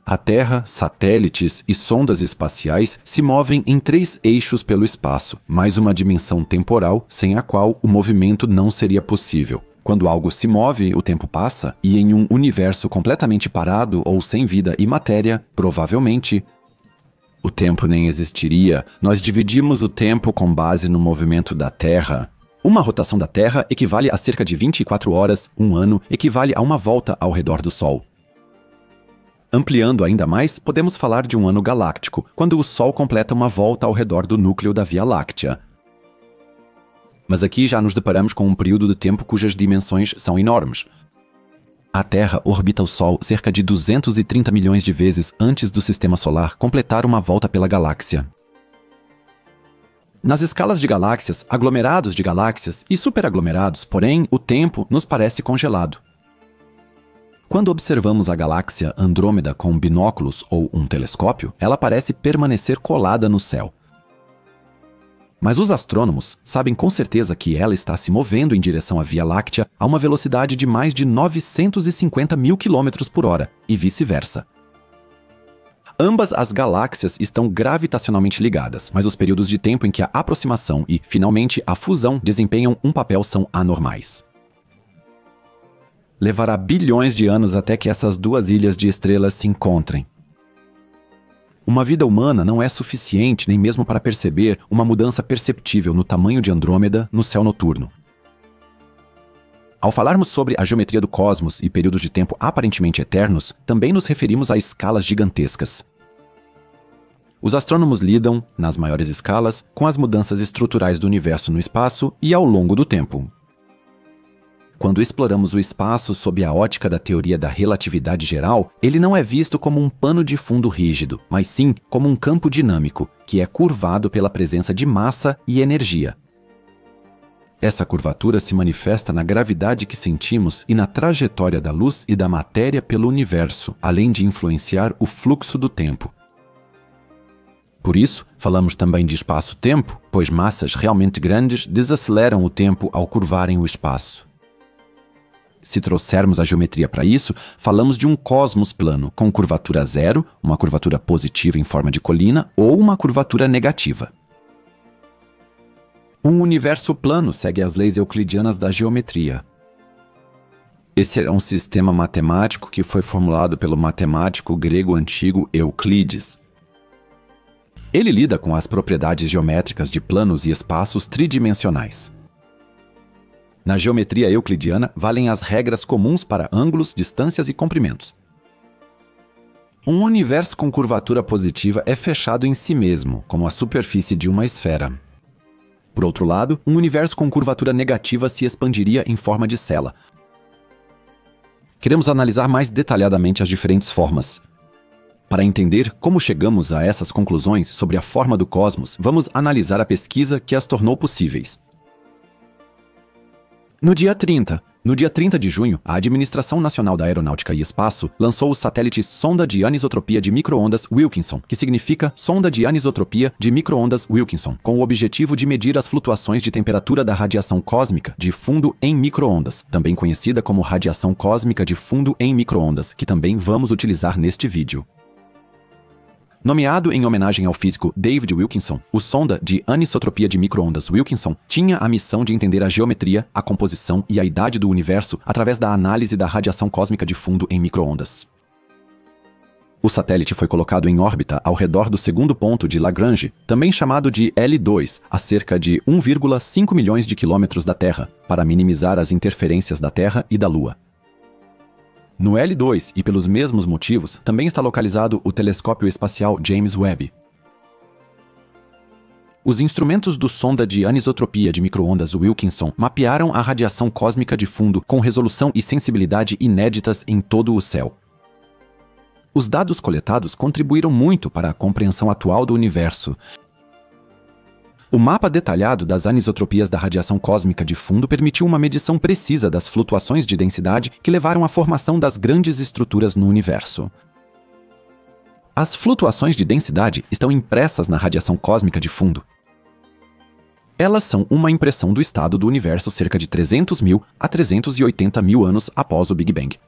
A Terra, satélites e sondas espaciais se movem em 3 eixos pelo espaço, mais uma dimensão temporal sem a qual o movimento não seria possível. Quando algo se move, o tempo passa, e em um universo completamente parado ou sem vida e matéria, provavelmente, o tempo nem existiria. Nós dividimos o tempo com base no movimento da Terra. Uma rotação da Terra equivale a cerca de 24 horas, um ano equivale a uma volta ao redor do Sol. Ampliando ainda mais, podemos falar de um ano galáctico, quando o Sol completa uma volta ao redor do núcleo da Via Láctea. Mas aqui já nos deparamos com um período de tempo cujas dimensões são enormes. A Terra orbita o Sol cerca de 230 milhões de vezes antes do Sistema Solar completar uma volta pela galáxia. Nas escalas de galáxias, aglomerados de galáxias e superaglomerados, porém, o tempo nos parece congelado. Quando observamos a galáxia Andrômeda com binóculos ou um telescópio, ela parece permanecer colada no céu. Mas os astrônomos sabem com certeza que ela está se movendo em direção à Via Láctea a uma velocidade de mais de 950 mil quilômetros por hora, e vice-versa. Ambas as galáxias estão gravitacionalmente ligadas, mas os períodos de tempo em que a aproximação e, finalmente, a fusão desempenham um papel são anormais. Levará bilhões de anos até que essas duas ilhas de estrelas se encontrem. Uma vida humana não é suficiente nem mesmo para perceber uma mudança perceptível no tamanho de Andrômeda no céu noturno. Ao falarmos sobre a geometria do cosmos e períodos de tempo aparentemente eternos, também nos referimos a escalas gigantescas. Os astrônomos lidam, nas maiores escalas, com as mudanças estruturais do universo no espaço e ao longo do tempo. Quando exploramos o espaço sob a ótica da teoria da relatividade geral, ele não é visto como um pano de fundo rígido, mas sim como um campo dinâmico, que é curvado pela presença de massa e energia. Essa curvatura se manifesta na gravidade que sentimos e na trajetória da luz e da matéria pelo universo, além de influenciar o fluxo do tempo. Por isso, falamos também de espaço-tempo, pois massas realmente grandes desaceleram o tempo ao curvarem o espaço. Se trouxermos a geometria para isso, falamos de um cosmos plano, com curvatura zero, uma curvatura positiva em forma de colina ou uma curvatura negativa. Um universo plano segue as leis euclidianas da geometria. Esse é um sistema matemático que foi formulado pelo matemático grego antigo Euclides. Ele lida com as propriedades geométricas de planos e espaços tridimensionais. Na geometria euclidiana, valem as regras comuns para ângulos, distâncias e comprimentos. Um universo com curvatura positiva é fechado em si mesmo, como a superfície de uma esfera. Por outro lado, um universo com curvatura negativa se expandiria em forma de cela. Queremos analisar mais detalhadamente as diferentes formas. Para entender como chegamos a essas conclusões sobre a forma do cosmos, vamos analisar a pesquisa que as tornou possíveis. No dia 30, No dia 30 de junho, a Administração Nacional da Aeronáutica e Espaço lançou o satélite Sonda de Anisotropia de Microondas Wilkinson, que significa Sonda de Anisotropia de Microondas Wilkinson, com o objetivo de medir as flutuações de temperatura da radiação cósmica de fundo em microondas, também conhecida como radiação cósmica de fundo em microondas, que também vamos utilizar neste vídeo. Nomeado em homenagem ao físico David Wilkinson, o sonda de anisotropia de microondas Wilkinson tinha a missão de entender a geometria, a composição e a idade do universo através da análise da radiação cósmica de fundo em microondas. O satélite foi colocado em órbita ao redor do segundo ponto de Lagrange, também chamado de L2, a cerca de 1,5 milhões de quilômetros da Terra, para minimizar as interferências da Terra e da Lua. No L2, e pelos mesmos motivos, também está localizado o telescópio espacial James Webb. Os instrumentos do sonda de anisotropia de microondas Wilkinson mapearam a radiação cósmica de fundo com resolução e sensibilidade inéditas em todo o céu. Os dados coletados contribuíram muito para a compreensão atual do universo. O mapa detalhado das anisotropias da radiação cósmica de fundo permitiu uma medição precisa das flutuações de densidade que levaram à formação das grandes estruturas no universo. As flutuações de densidade estão impressas na radiação cósmica de fundo. Elas são uma impressão do estado do universo cerca de 300 mil a 380 mil anos após o Big Bang.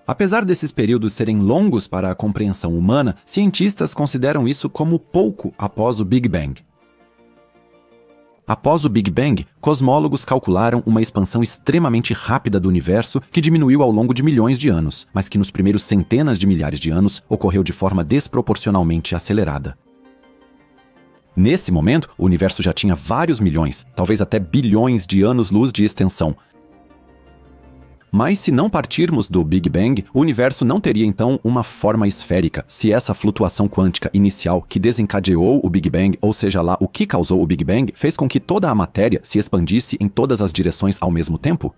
Apesar desses períodos serem longos para a compreensão humana, cientistas consideram isso como pouco após o Big Bang. Após o Big Bang, cosmólogos calcularam uma expansão extremamente rápida do universo que diminuiu ao longo de milhões de anos, mas que nos primeiros centenas de milhares de anos ocorreu de forma desproporcionalmente acelerada. Nesse momento, o universo já tinha vários milhões, talvez até bilhões de anos-luz de extensão. Mas se não partirmos do Big Bang, o universo não teria então uma forma esférica, se essa flutuação quântica inicial que desencadeou o Big Bang, ou seja lá o que causou o Big Bang, fez com que toda a matéria se expandisse em todas as direções ao mesmo tempo?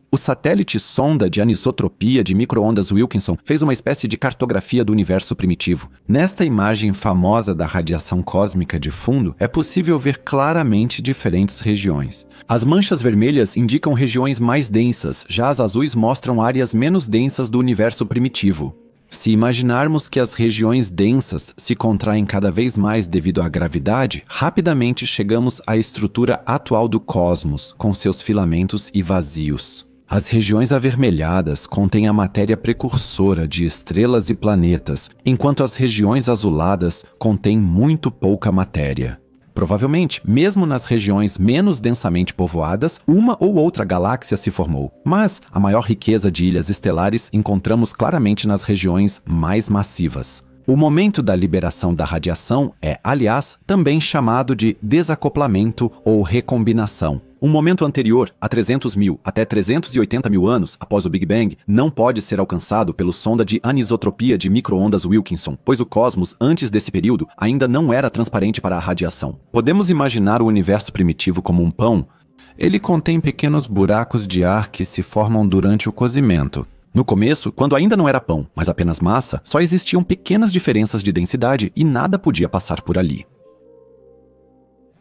O satélite sonda de anisotropia de microondas Wilkinson fez uma espécie de cartografia do universo primitivo. Nesta imagem famosa da radiação cósmica de fundo, é possível ver claramente diferentes regiões. As manchas vermelhas indicam regiões mais densas, já as azuis mostram áreas menos densas do universo primitivo. Se imaginarmos que as regiões densas se contraem cada vez mais devido à gravidade, rapidamente chegamos à estrutura atual do cosmos, com seus filamentos e vazios. As regiões avermelhadas contêm a matéria precursora de estrelas e planetas, enquanto as regiões azuladas contêm muito pouca matéria. Provavelmente, mesmo nas regiões menos densamente povoadas, uma ou outra galáxia se formou, mas a maior riqueza de ilhas estelares encontramos claramente nas regiões mais massivas. O momento da liberação da radiação é, aliás, também chamado de desacoplamento ou recombinação. Um momento anterior a 300 mil até 380 mil anos após o Big Bang não pode ser alcançado pelo sonda de anisotropia de microondas Wilkinson, pois o cosmos, antes desse período, ainda não era transparente para a radiação. Podemos imaginar o universo primitivo como um pão? Ele contém pequenos buracos de ar que se formam durante o cozimento. No começo, quando ainda não era pão, mas apenas massa, só existiam pequenas diferenças de densidade e nada podia passar por ali.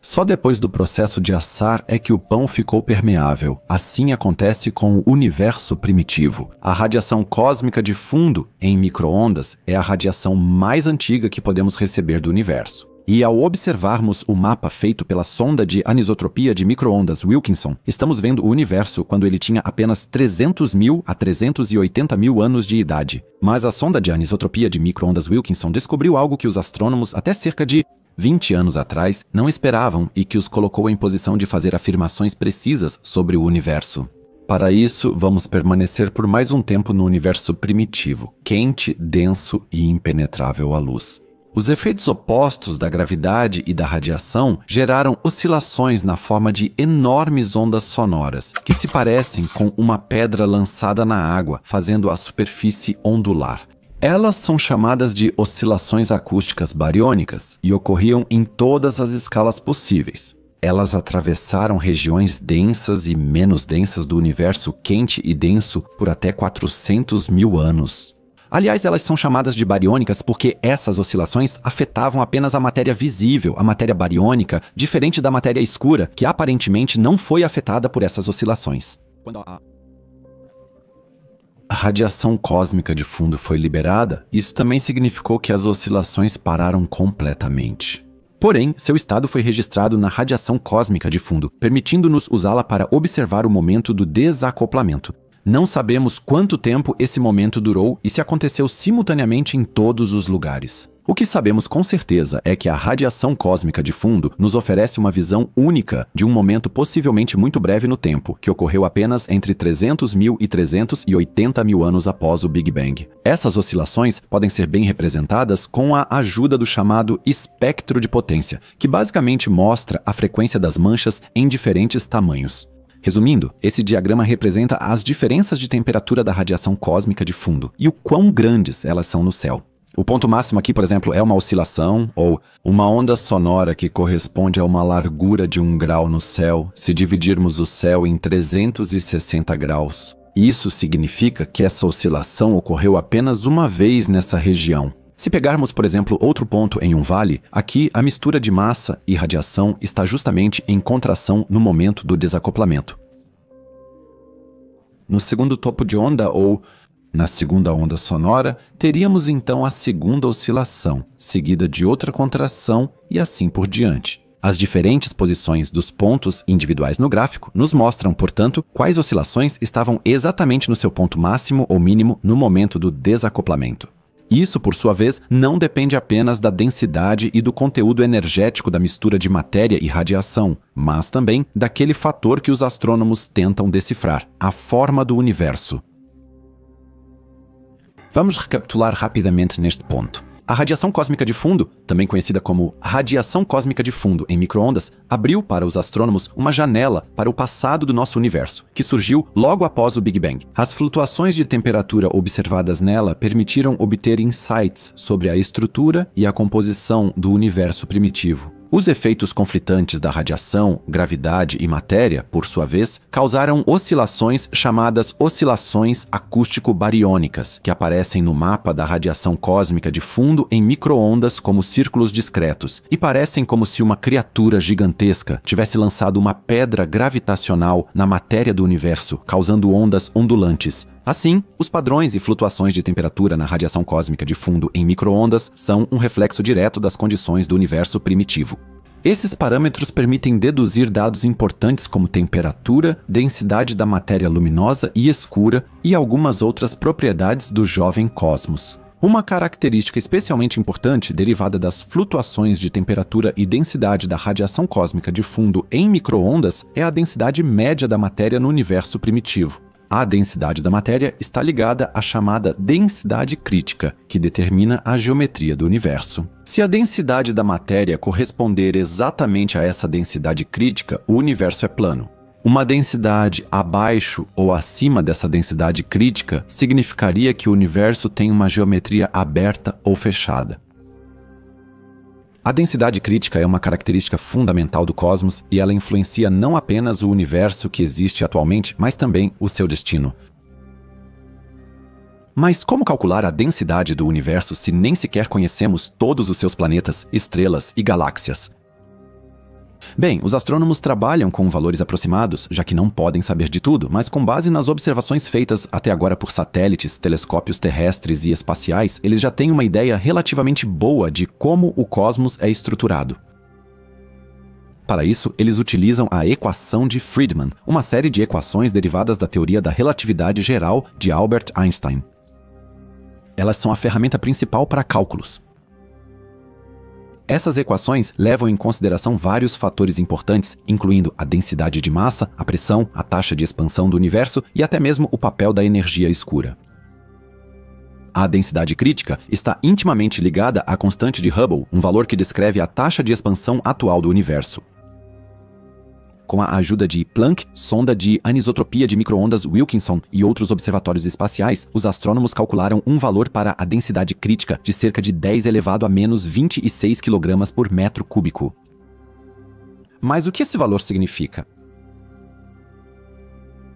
Só depois do processo de assar é que o pão ficou permeável. Assim acontece com o universo primitivo. A radiação cósmica de fundo em microondas é a radiação mais antiga que podemos receber do universo. E ao observarmos o mapa feito pela sonda de anisotropia de microondas Wilkinson, estamos vendo o universo quando ele tinha apenas 300 mil a 380 mil anos de idade. Mas a sonda de anisotropia de microondas Wilkinson descobriu algo que os astrônomos até cerca de 20 anos atrás não esperavam e que os colocou em posição de fazer afirmações precisas sobre o universo. Para isso, vamos permanecer por mais um tempo no universo primitivo, quente, denso e impenetrável à luz. Os efeitos opostos da gravidade e da radiação geraram oscilações na forma de enormes ondas sonoras, que se parecem com uma pedra lançada na água, fazendo a superfície ondular. Elas são chamadas de oscilações acústicas bariônicas e ocorriam em todas as escalas possíveis. Elas atravessaram regiões densas e menos densas do universo quente e denso por até 400 mil anos. Aliás, elas são chamadas de bariônicas porque essas oscilações afetavam apenas a matéria visível, a matéria bariônica, diferente da matéria escura, que aparentemente não foi afetada por essas oscilações. Quando a radiação cósmica de fundo foi liberada, isso também significou que as oscilações pararam completamente. Porém, seu estado foi registrado na radiação cósmica de fundo, permitindo-nos usá-la para observar o momento do desacoplamento. Não sabemos quanto tempo esse momento durou e se aconteceu simultaneamente em todos os lugares. O que sabemos com certeza é que a radiação cósmica de fundo nos oferece uma visão única de um momento possivelmente muito breve no tempo, que ocorreu apenas entre 300 mil e 380 mil anos após o Big Bang. Essas oscilações podem ser bem representadas com a ajuda do chamado espectro de potência, que basicamente mostra a frequência das manchas em diferentes tamanhos. Resumindo, esse diagrama representa as diferenças de temperatura da radiação cósmica de fundo e o quão grandes elas são no céu. O ponto máximo aqui, por exemplo, é uma oscilação ou uma onda sonora que corresponde a uma largura de 1 grau no céu, se dividirmos o céu em 360 graus. Isso significa que essa oscilação ocorreu apenas uma vez nessa região. Se pegarmos, por exemplo, outro ponto em um vale, aqui a mistura de massa e radiação está justamente em contração no momento do desacoplamento. No segundo topo de onda, ou na segunda onda sonora, teríamos então a segunda oscilação, seguida de outra contração e assim por diante. As diferentes posições dos pontos individuais no gráfico nos mostram, portanto, quais oscilações estavam exatamente no seu ponto máximo ou mínimo no momento do desacoplamento. Isso, por sua vez, não depende apenas da densidade e do conteúdo energético da mistura de matéria e radiação, mas também daquele fator que os astrônomos tentam decifrar, a forma do universo. Vamos recapitular rapidamente neste ponto. A radiação cósmica de fundo, também conhecida como radiação cósmica de fundo em micro-ondas, abriu para os astrônomos uma janela para o passado do nosso universo, que surgiu logo após o Big Bang. As flutuações de temperatura observadas nela permitiram obter insights sobre a estrutura e a composição do universo primitivo. Os efeitos conflitantes da radiação, gravidade e matéria, por sua vez, causaram oscilações chamadas oscilações acústico-bariônicas, que aparecem no mapa da radiação cósmica de fundo em micro-ondas como círculos discretos, e parecem como se uma criatura gigantesca tivesse lançado uma pedra gravitacional na matéria do universo, causando ondas ondulantes. Assim, os padrões e flutuações de temperatura na radiação cósmica de fundo em micro-ondas são um reflexo direto das condições do universo primitivo. Esses parâmetros permitem deduzir dados importantes como temperatura, densidade da matéria luminosa e escura e algumas outras propriedades do jovem cosmos. Uma característica especialmente importante derivada das flutuações de temperatura e densidade da radiação cósmica de fundo em micro-ondas é a densidade média da matéria no universo primitivo. A densidade da matéria está ligada à chamada densidade crítica, que determina a geometria do universo. Se a densidade da matéria corresponder exatamente a essa densidade crítica, o universo é plano. Uma densidade abaixo ou acima dessa densidade crítica significaria que o universo tem uma geometria aberta ou fechada. A densidade crítica é uma característica fundamental do cosmos e ela influencia não apenas o universo que existe atualmente, mas também o seu destino. Mas como calcular a densidade do universo se nem sequer conhecemos todos os seus planetas, estrelas e galáxias? Bem, os astrônomos trabalham com valores aproximados, já que não podem saber de tudo, mas com base nas observações feitas até agora por satélites, telescópios terrestres e espaciais, eles já têm uma ideia relativamente boa de como o cosmos é estruturado. Para isso, eles utilizam a equação de Friedmann, uma série de equações derivadas da teoria da relatividade geral de Albert Einstein. Elas são a ferramenta principal para cálculos. Essas equações levam em consideração vários fatores importantes, incluindo a densidade de massa, a pressão, a taxa de expansão do universo e até mesmo o papel da energia escura. A densidade crítica está intimamente ligada à constante de Hubble, um valor que descreve a taxa de expansão atual do universo. Com a ajuda de Planck, sonda de anisotropia de micro-ondas Wilkinson e outros observatórios espaciais, os astrônomos calcularam um valor para a densidade crítica de cerca de 10 elevado a menos 26 kg por metro cúbico. Mas o que esse valor significa?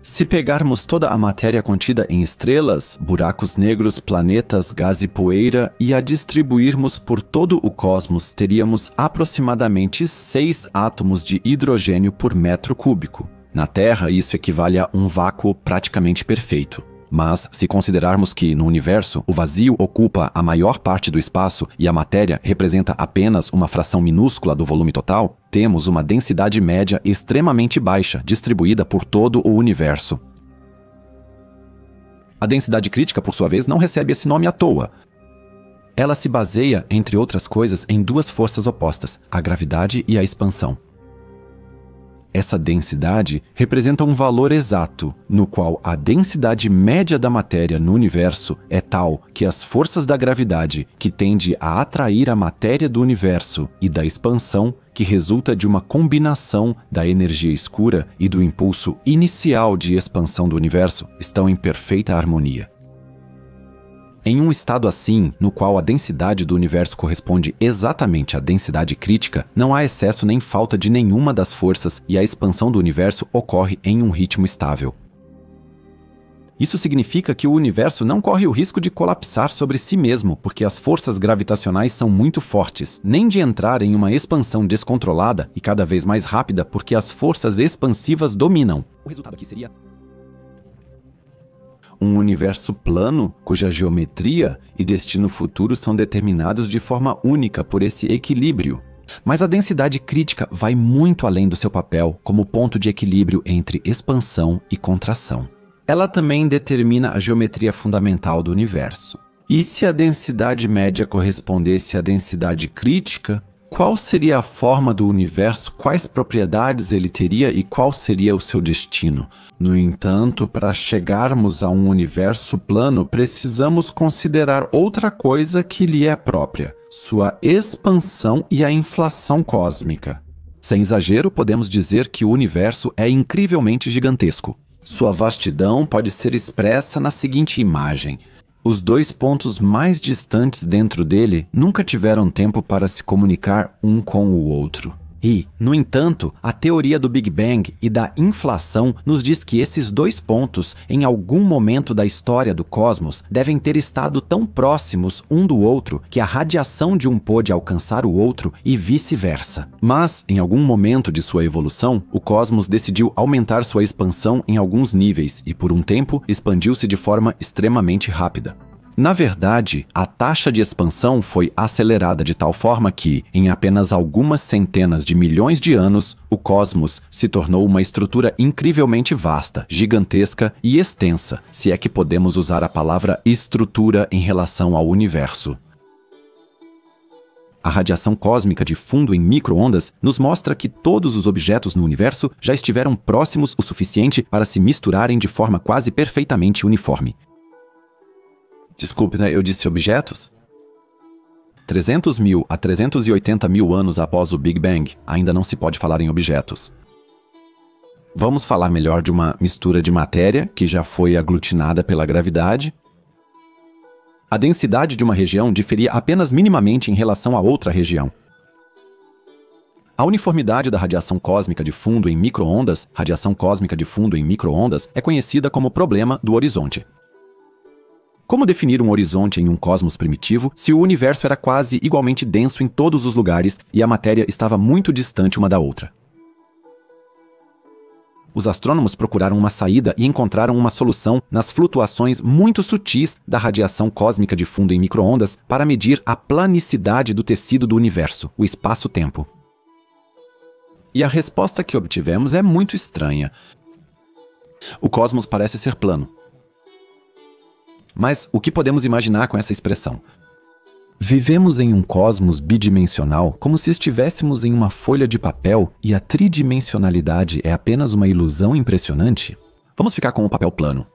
Se pegarmos toda a matéria contida em estrelas, buracos negros, planetas, gás e poeira e a distribuirmos por todo o cosmos, teríamos aproximadamente 6 átomos de hidrogênio por metro cúbico. Na Terra, isso equivale a um vácuo praticamente perfeito. Mas, se considerarmos que, no universo, o vazio ocupa a maior parte do espaço e a matéria representa apenas uma fração minúscula do volume total, temos uma densidade média extremamente baixa, distribuída por todo o universo. A densidade crítica, por sua vez, não recebe esse nome à toa. Ela se baseia, entre outras coisas, em duas forças opostas, a gravidade e a expansão. Essa densidade representa um valor exato, no qual a densidade média da matéria no universo é tal que as forças da gravidade, que tende a atrair a matéria do universo, e da expansão, que resulta de uma combinação da energia escura e do impulso inicial de expansão do universo, estão em perfeita harmonia. Em um estado assim, no qual a densidade do universo corresponde exatamente à densidade crítica, não há excesso nem falta de nenhuma das forças e a expansão do universo ocorre em um ritmo estável. Isso significa que o universo não corre o risco de colapsar sobre si mesmo, porque as forças gravitacionais são muito fortes, nem de entrar em uma expansão descontrolada e cada vez mais rápida, porque as forças expansivas dominam. O resultado aqui seria um universo plano, cuja geometria e destino futuro são determinados de forma única por esse equilíbrio. Mas a densidade crítica vai muito além do seu papel como ponto de equilíbrio entre expansão e contração. Ela também determina a geometria fundamental do universo. E se a densidade média correspondesse à densidade crítica, qual seria a forma do universo, quais propriedades ele teria e qual seria o seu destino? No entanto, para chegarmos a um universo plano, precisamos considerar outra coisa que lhe é própria: sua expansão e a inflação cósmica. Sem exagero, podemos dizer que o universo é incrivelmente gigantesco. Sua vastidão pode ser expressa na seguinte imagem: os dois pontos mais distantes dentro dele nunca tiveram tempo para se comunicar um com o outro. E, no entanto, a teoria do Big Bang e da inflação nos diz que esses dois pontos, em algum momento da história do cosmos, devem ter estado tão próximos um do outro que a radiação de um pôde alcançar o outro e vice-versa. Mas, em algum momento de sua evolução, o cosmos decidiu aumentar sua expansão em alguns níveis e, por um tempo, expandiu-se de forma extremamente rápida. Na verdade, a taxa de expansão foi acelerada de tal forma que, em apenas algumas centenas de milhões de anos, o cosmos se tornou uma estrutura incrivelmente vasta, gigantesca e extensa, se é que podemos usar a palavra estrutura em relação ao universo. A radiação cósmica de fundo em micro-ondas nos mostra que todos os objetos no universo já estiveram próximos o suficiente para se misturarem de forma quase perfeitamente uniforme. Desculpe, né? Eu disse objetos? 300 mil a 380 mil anos após o Big Bang, ainda não se pode falar em objetos. Vamos falar melhor de uma mistura de matéria que já foi aglutinada pela gravidade. A densidade de uma região diferia apenas minimamente em relação a outra região. A uniformidade da radiação cósmica de fundo em micro-ondas, radiação cósmica de fundo em micro-ondas, é conhecida como problema do horizonte. Como definir um horizonte em um cosmos primitivo se o universo era quase igualmente denso em todos os lugares e a matéria estava muito distante uma da outra? Os astrônomos procuraram uma saída e encontraram uma solução nas flutuações muito sutis da radiação cósmica de fundo em micro-ondas para medir a planicidade do tecido do universo, o espaço-tempo. E a resposta que obtivemos é muito estranha. O cosmos parece ser plano. Mas o que podemos imaginar com essa expressão? Vivemos em um cosmos bidimensional como se estivéssemos em uma folha de papel e a tridimensionalidade é apenas uma ilusão impressionante? Vamos ficar com o papel plano.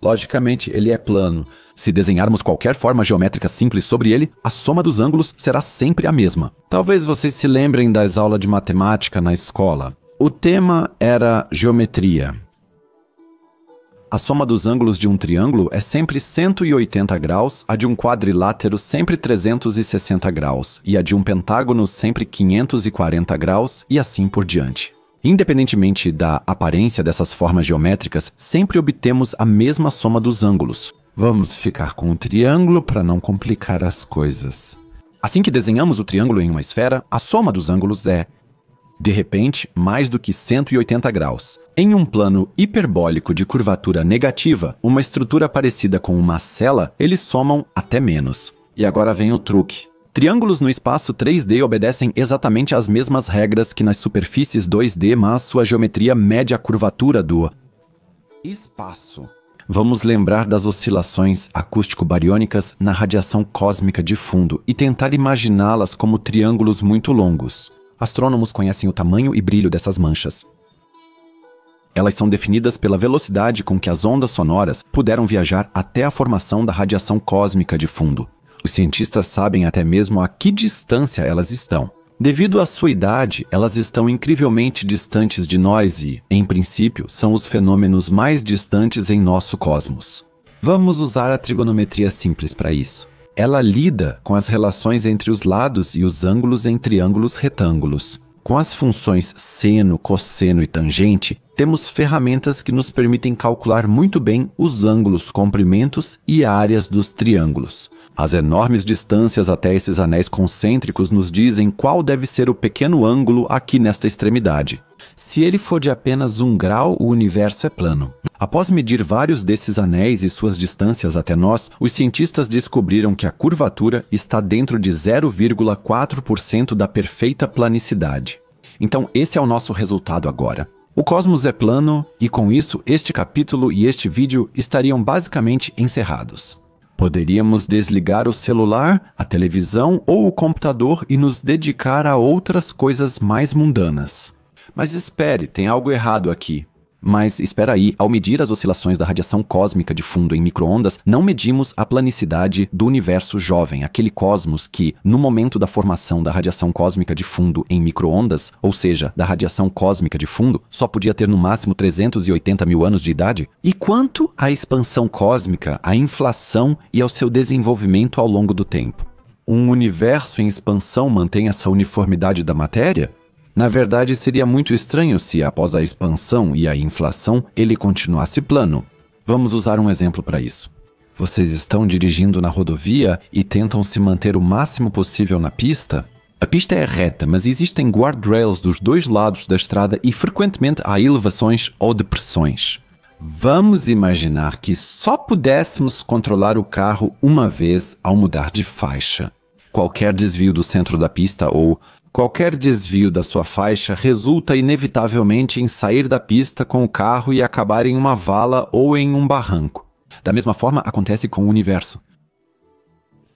Logicamente, ele é plano. Se desenharmos qualquer forma geométrica simples sobre ele, a soma dos ângulos será sempre a mesma. Talvez vocês se lembrem das aulas de matemática na escola. O tema era geometria. A soma dos ângulos de um triângulo é sempre 180 graus, a de um quadrilátero sempre 360 graus, e a de um pentágono sempre 540 graus, e assim por diante. Independentemente da aparência dessas formas geométricas, sempre obtemos a mesma soma dos ângulos. Vamos ficar com um triângulo para não complicar as coisas. Assim que desenhamos o triângulo em uma esfera, a soma dos ângulos é, de repente, mais do que 180 graus. Em um plano hiperbólico de curvatura negativa, uma estrutura parecida com uma cela, eles somam até menos. E agora vem o truque. Triângulos no espaço 3D obedecem exatamente às mesmas regras que nas superfícies 2D, mas sua geometria mede a curvatura do espaço. Vamos lembrar das oscilações acústico-bariônicas na radiação cósmica de fundo e tentar imaginá-las como triângulos muito longos. Astrônomos conhecem o tamanho e brilho dessas manchas. Elas são definidas pela velocidade com que as ondas sonoras puderam viajar até a formação da radiação cósmica de fundo. Os cientistas sabem até mesmo a que distância elas estão. Devido à sua idade, elas estão incrivelmente distantes de nós e, em princípio, são os fenômenos mais distantes em nosso cosmos. Vamos usar a trigonometria simples para isso. Ela lida com as relações entre os lados e os ângulos em triângulos retângulos. Com as funções seno, cosseno e tangente, temos ferramentas que nos permitem calcular muito bem os ângulos, comprimentos e áreas dos triângulos. As enormes distâncias até esses anéis concêntricos nos dizem qual deve ser o pequeno ângulo aqui nesta extremidade. Se ele for de apenas 1 grau, o universo é plano. Após medir vários desses anéis e suas distâncias até nós, os cientistas descobriram que a curvatura está dentro de 0,4% da perfeita planicidade. Então esse é o nosso resultado agora. O cosmos é plano e com isso este capítulo e este vídeo estariam basicamente encerrados. Poderíamos desligar o celular, a televisão ou o computador e nos dedicar a outras coisas mais mundanas. Mas espere, tem algo errado aqui. Mas espera aí, ao medir as oscilações da radiação cósmica de fundo em micro-ondas, não medimos a planicidade do universo jovem, aquele cosmos que, no momento da formação da radiação cósmica de fundo em micro-ondas, ou seja, da radiação cósmica de fundo, só podia ter no máximo 380 mil anos de idade. E quanto à expansão cósmica, à inflação e ao seu desenvolvimento ao longo do tempo? Um universo em expansão mantém essa uniformidade da matéria? Na verdade, seria muito estranho se, após a expansão e a inflação, ele continuasse plano. Vamos usar um exemplo para isso. Vocês estão dirigindo na rodovia e tentam se manter o máximo possível na pista? A pista é reta, mas existem guardrails dos dois lados da estrada e frequentemente há elevações ou depressões. Vamos imaginar que só pudéssemos controlar o carro uma vez ao mudar de faixa. Qualquer desvio do centro da pista ou qualquer desvio da sua faixa resulta inevitavelmente em sair da pista com o carro e acabar em uma vala ou em um barranco. Da mesma forma, acontece com o universo.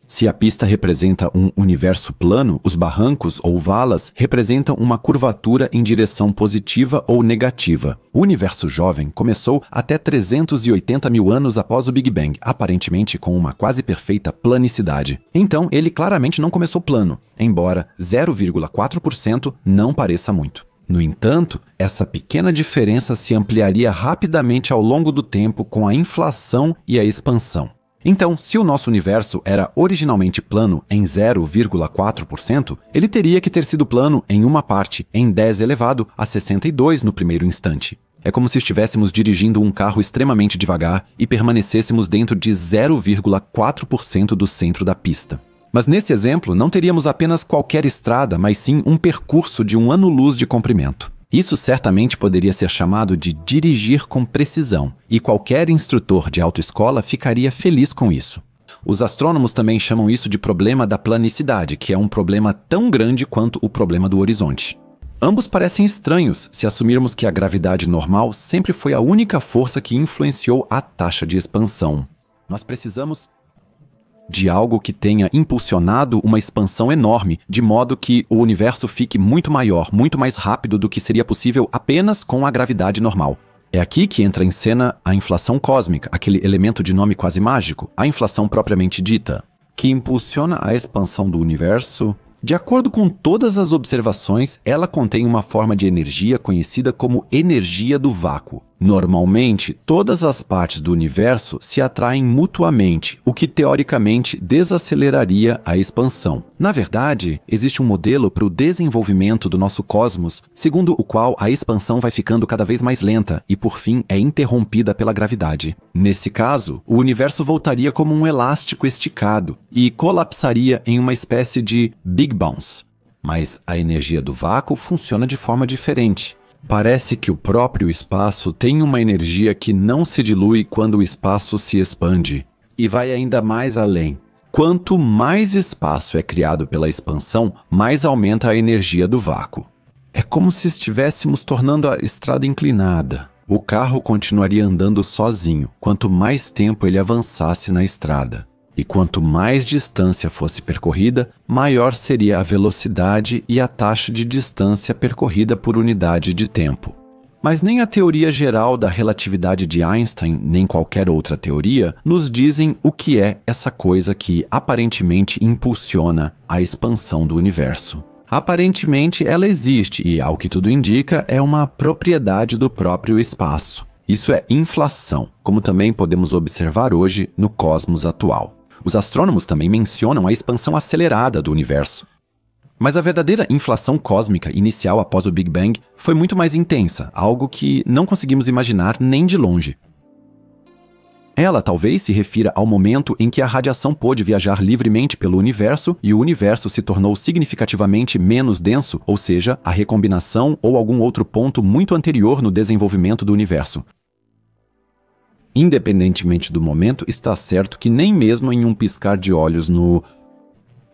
Se a pista representa um universo plano, os barrancos ou valas representam uma curvatura em direção positiva ou negativa. O universo jovem começou até 380 mil anos após o Big Bang, aparentemente com uma quase perfeita planicidade. Então, ele claramente não começou plano, embora 0,4% não pareça muito. No entanto, essa pequena diferença se ampliaria rapidamente ao longo do tempo com a inflação e a expansão. Então, se o nosso universo era originalmente plano em 0,4%, ele teria que ter sido plano em uma parte, em 10 elevado a 62 no primeiro instante. É como se estivéssemos dirigindo um carro extremamente devagar e permanecêssemos dentro de 0,4% do centro da pista. Mas nesse exemplo, não teríamos apenas qualquer estrada, mas sim um percurso de um ano-luz de comprimento. Isso certamente poderia ser chamado de dirigir com precisão, e qualquer instrutor de autoescola ficaria feliz com isso. Os astrônomos também chamam isso de problema da planicidade, que é um problema tão grande quanto o problema do horizonte. Ambos parecem estranhos se assumirmos que a gravidade normal sempre foi a única força que influenciou a taxa de expansão. Nós precisamos de algo que tenha impulsionado uma expansão enorme, de modo que o universo fique muito maior, muito mais rápido do que seria possível apenas com a gravidade normal. É aqui que entra em cena a inflação cósmica, aquele elemento de nome quase mágico, a inflação propriamente dita, que impulsiona a expansão do universo. De acordo com todas as observações, ela contém uma forma de energia conhecida como energia do vácuo. Normalmente, todas as partes do universo se atraem mutuamente, o que teoricamente desaceleraria a expansão. Na verdade, existe um modelo para o desenvolvimento do nosso cosmos, segundo o qual a expansão vai ficando cada vez mais lenta e, por fim, é interrompida pela gravidade. Nesse caso, o universo voltaria como um elástico esticado e colapsaria em uma espécie de Big Bounce. Mas a energia do vácuo funciona de forma diferente. Parece que o próprio espaço tem uma energia que não se dilui quando o espaço se expande, e vai ainda mais além. Quanto mais espaço é criado pela expansão, mais aumenta a energia do vácuo. É como se estivéssemos tornando a estrada inclinada. O carro continuaria andando sozinho, quanto mais tempo ele avançasse na estrada. E quanto mais distância fosse percorrida, maior seria a velocidade e a taxa de distância percorrida por unidade de tempo. Mas nem a teoria geral da relatividade de Einstein, nem qualquer outra teoria, nos dizem o que é essa coisa que aparentemente impulsiona a expansão do universo. Aparentemente ela existe e, ao que tudo indica, é uma propriedade do próprio espaço. Isso é inflação, como também podemos observar hoje no cosmos atual. Os astrônomos também mencionam a expansão acelerada do universo. Mas a verdadeira inflação cósmica inicial após o Big Bang foi muito mais intensa, algo que não conseguimos imaginar nem de longe. Ela talvez se refira ao momento em que a radiação pôde viajar livremente pelo universo e o universo se tornou significativamente menos denso, ou seja, a recombinação ou algum outro ponto muito anterior no desenvolvimento do universo. Independentemente do momento, está certo que nem mesmo em um piscar de olhos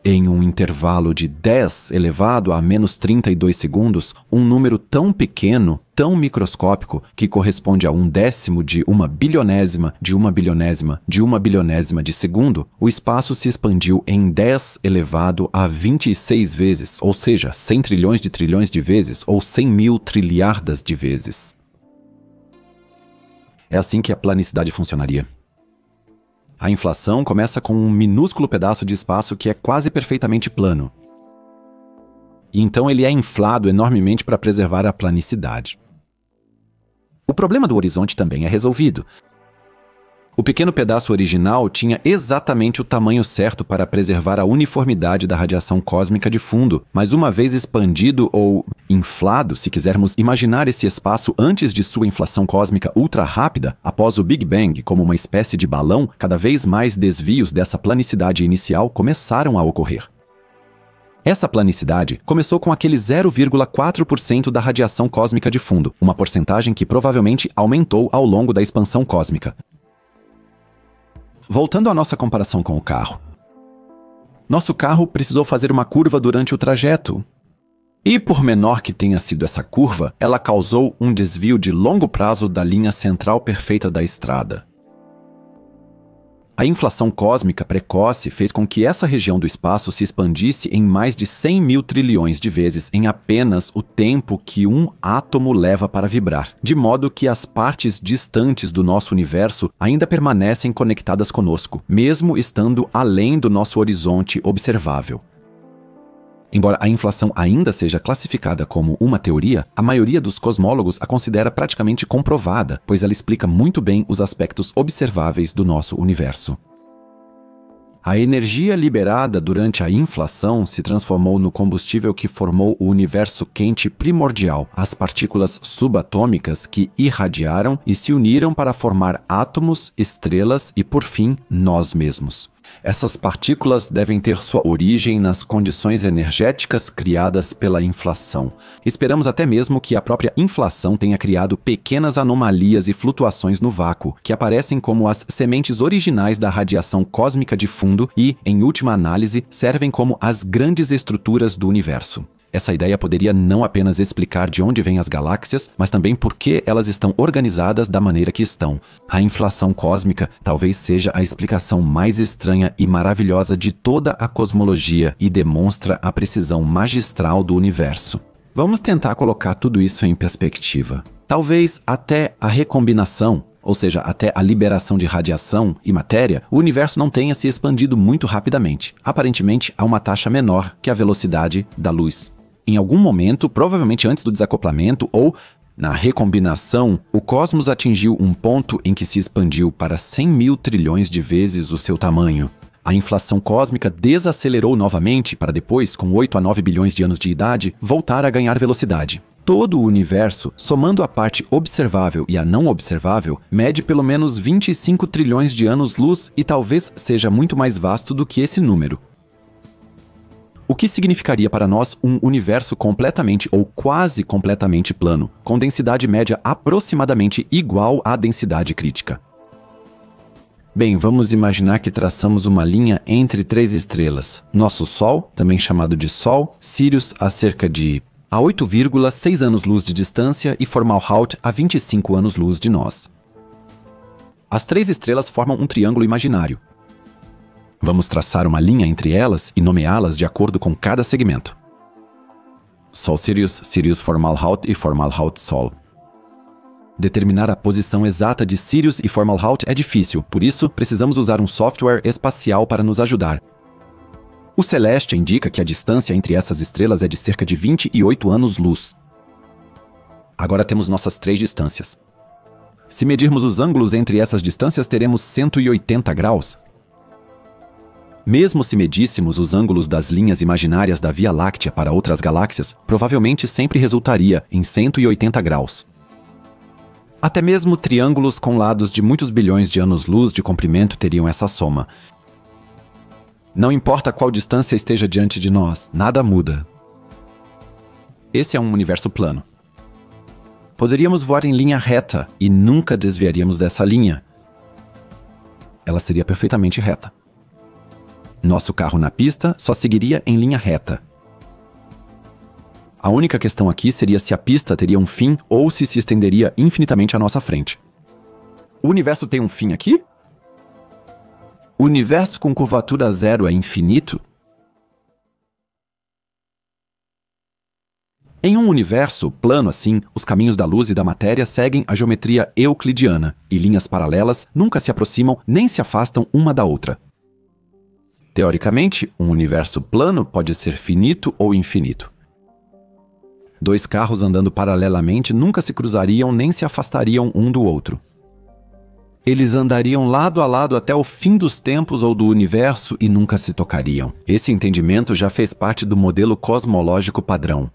em um intervalo de 10 elevado a menos 32 segundos, um número tão pequeno, tão microscópico, que corresponde a 1/10 de uma bilionésima, de uma bilionésima, de uma bilionésima de segundo, o espaço se expandiu em 10 elevado a 26 vezes, ou seja, 100 trilhões de vezes, ou 100 mil trilhardas de vezes. É assim que a planicidade funcionaria. A inflação começa com um minúsculo pedaço de espaço que é quase perfeitamente plano. E então ele é inflado enormemente para preservar a planicidade. O problema do horizonte também é resolvido. O pequeno pedaço original tinha exatamente o tamanho certo para preservar a uniformidade da radiação cósmica de fundo, mas uma vez expandido ou inflado, se quisermos imaginar esse espaço antes de sua inflação cósmica ultra rápida, após o Big Bang como uma espécie de balão, cada vez mais desvios dessa planicidade inicial começaram a ocorrer. Essa planicidade começou com aquele 0,4% da radiação cósmica de fundo, uma porcentagem que provavelmente aumentou ao longo da expansão cósmica. Voltando à nossa comparação com o carro. Nosso carro precisou fazer uma curva durante o trajeto. E por menor que tenha sido essa curva, ela causou um desvio de longo prazo da linha central perfeita da estrada. A inflação cósmica precoce fez com que essa região do espaço se expandisse em mais de 100 mil trilhões de vezes em apenas o tempo que um átomo leva para vibrar, de modo que as partes distantes do nosso universo ainda permanecem conectadas conosco, mesmo estando além do nosso horizonte observável. Embora a inflação ainda seja classificada como uma teoria, a maioria dos cosmólogos a considera praticamente comprovada, pois ela explica muito bem os aspectos observáveis do nosso universo. A energia liberada durante a inflação se transformou no combustível que formou o universo quente primordial, as partículas subatômicas que irradiaram e se uniram para formar átomos, estrelas e, por fim, nós mesmos. Essas partículas devem ter sua origem nas condições energéticas criadas pela inflação. Esperamos até mesmo que a própria inflação tenha criado pequenas anomalias e flutuações no vácuo, que aparecem como as sementes originais da radiação cósmica de fundo e, em última análise, servem como as grandes estruturas do universo. Essa ideia poderia não apenas explicar de onde vêm as galáxias, mas também por que elas estão organizadas da maneira que estão. A inflação cósmica talvez seja a explicação mais estranha e maravilhosa de toda a cosmologia e demonstra a precisão magistral do universo. Vamos tentar colocar tudo isso em perspectiva. Talvez até a recombinação, ou seja, até a liberação de radiação e matéria, o universo não tenha se expandido muito rapidamente, aparentemente a uma taxa menor que a velocidade da luz. Em algum momento, provavelmente antes do desacoplamento ou Na recombinação, o cosmos atingiu um ponto em que se expandiu para 100 mil trilhões de vezes o seu tamanho. A inflação cósmica desacelerou novamente para depois, com 8 a 9 bilhões de anos de idade, voltar a ganhar velocidade. Todo o universo, somando a parte observável e a não observável, mede pelo menos 25 trilhões de anos-luz e talvez seja muito mais vasto do que esse número. O que significaria para nós um universo completamente ou quase completamente plano, com densidade média aproximadamente igual à densidade crítica. Bem, vamos imaginar que traçamos uma linha entre 3 estrelas. Nosso Sol, também chamado de Sol, Sirius a cerca de 8,6 anos-luz de distância e Fomalhaut a 25 anos-luz de nós. As 3 estrelas formam um triângulo imaginário. Vamos traçar uma linha entre elas e nomeá-las de acordo com cada segmento. Sol Sirius, Sirius Fomalhaut e Fomalhaut Sol. Determinar a posição exata de Sirius e Fomalhaut é difícil, por isso precisamos usar um software espacial para nos ajudar. O Celeste indica que a distância entre essas estrelas é de cerca de 28 anos-luz. Agora temos nossas 3 distâncias. Se medirmos os ângulos entre essas distâncias, teremos 180 graus. Mesmo se medíssemos os ângulos das linhas imaginárias da Via Láctea para outras galáxias, provavelmente sempre resultaria em 180 graus. Até mesmo triângulos com lados de muitos bilhões de anos-luz de comprimento teriam essa soma. Não importa qual distância esteja diante de nós, nada muda. Esse é um universo plano. Poderíamos voar em linha reta e nunca desviaríamos dessa linha. Ela seria perfeitamente reta. Nosso carro na pista só seguiria em linha reta. A única questão aqui seria se a pista teria um fim ou se estenderia infinitamente à nossa frente. O universo tem um fim aqui? O universo com curvatura zero é infinito? Em um universo plano assim, os caminhos da luz e da matéria seguem a geometria euclidiana, e linhas paralelas nunca se aproximam nem se afastam uma da outra. Teoricamente, um universo plano pode ser finito ou infinito. 2 carros andando paralelamente nunca se cruzariam nem se afastariam um do outro. Eles andariam lado a lado até o fim dos tempos ou do universo e nunca se tocariam. Esse entendimento já fez parte do modelo cosmológico padrão.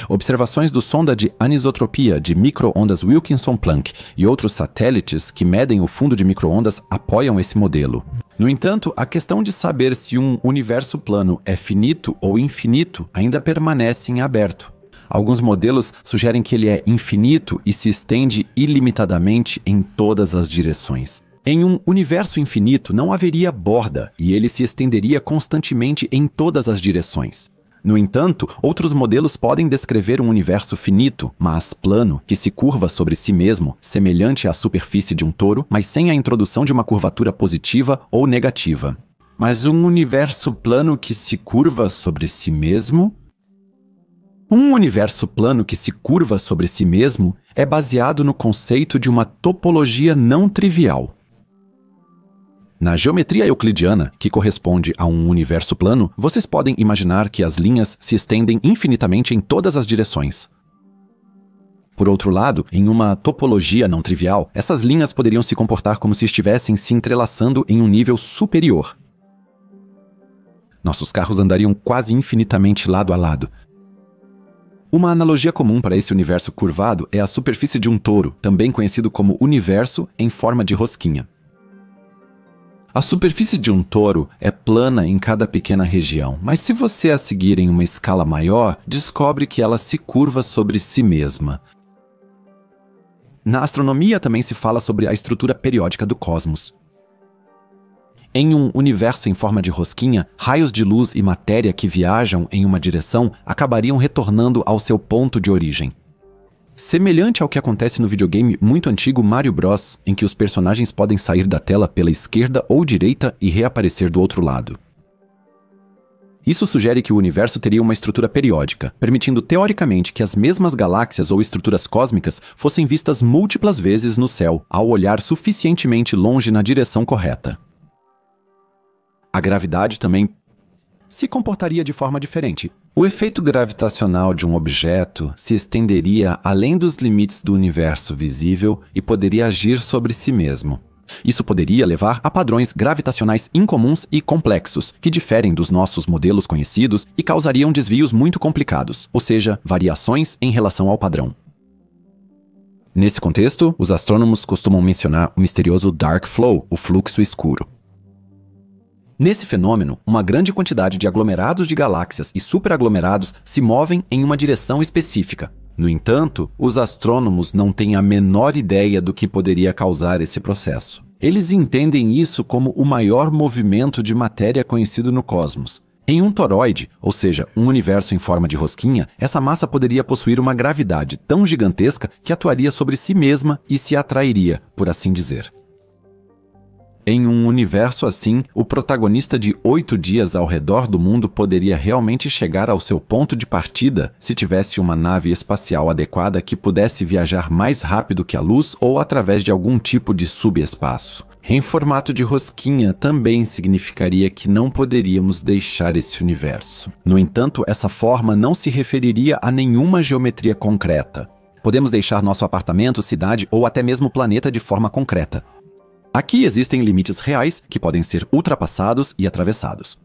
Observações do sonda de anisotropia de micro-ondas Wilkinson-Planck e outros satélites que medem o fundo de micro-ondas apoiam esse modelo. No entanto, a questão de saber se um universo plano é finito ou infinito ainda permanece em aberto. Alguns modelos sugerem que ele é infinito e se estende ilimitadamente em todas as direções. Em um universo infinito não haveria borda e ele se estenderia constantemente em todas as direções. No entanto, outros modelos podem descrever um universo finito, mas plano, que se curva sobre si mesmo, semelhante à superfície de um touro, mas sem a introdução de uma curvatura positiva ou negativa. Mas um universo plano que se curva sobre si mesmo? Um universo plano que se curva sobre si mesmo é baseado no conceito de uma topologia não trivial. Na geometria euclidiana, que corresponde a um universo plano, vocês podem imaginar que as linhas se estendem infinitamente em todas as direções. Por outro lado, em uma topologia não trivial, essas linhas poderiam se comportar como se estivessem se entrelaçando em um nível superior. Nossos carros andariam quase infinitamente lado a lado. Uma analogia comum para esse universo curvado é a superfície de um touro, também conhecido como universo em forma de rosquinha. A superfície de um touro é plana em cada pequena região, mas se você a seguir em uma escala maior, descobre que ela se curva sobre si mesma. Na astronomia também se fala sobre a estrutura periódica do cosmos. Em um universo em forma de rosquinha, raios de luz e matéria que viajam em uma direção acabariam retornando ao seu ponto de origem. Semelhante ao que acontece no videogame muito antigo Mario Bros, em que os personagens podem sair da tela pela esquerda ou direita e reaparecer do outro lado. Isso sugere que o universo teria uma estrutura periódica, permitindo teoricamente que as mesmas galáxias ou estruturas cósmicas fossem vistas múltiplas vezes no céu, ao olhar suficientemente longe na direção correta. A gravidade também se comportaria de forma diferente. O efeito gravitacional de um objeto se estenderia além dos limites do universo visível e poderia agir sobre si mesmo. Isso poderia levar a padrões gravitacionais incomuns e complexos, que diferem dos nossos modelos conhecidos e causariam desvios muito complicados, ou seja, variações em relação ao padrão. Nesse contexto, os astrônomos costumam mencionar o misterioso Dark Flow, o fluxo escuro. Nesse fenômeno, uma grande quantidade de aglomerados de galáxias e superaglomerados se movem em uma direção específica. No entanto, os astrônomos não têm a menor ideia do que poderia causar esse processo. Eles entendem isso como o maior movimento de matéria conhecido no cosmos. Em um toroide, ou seja, um universo em forma de rosquinha, essa massa poderia possuir uma gravidade tão gigantesca que atuaria sobre si mesma e se atrairia, por assim dizer. Em um universo assim, o protagonista de 8 dias ao redor do mundo poderia realmente chegar ao seu ponto de partida se tivesse uma nave espacial adequada que pudesse viajar mais rápido que a luz ou através de algum tipo de subespaço. Em formato de rosquinha também significaria que não poderíamos deixar esse universo. No entanto, essa forma não se referiria a nenhuma geometria concreta. Podemos deixar nosso apartamento, cidade ou até mesmo planeta de forma concreta. Aqui existem limites reais que podem ser ultrapassados e atravessados.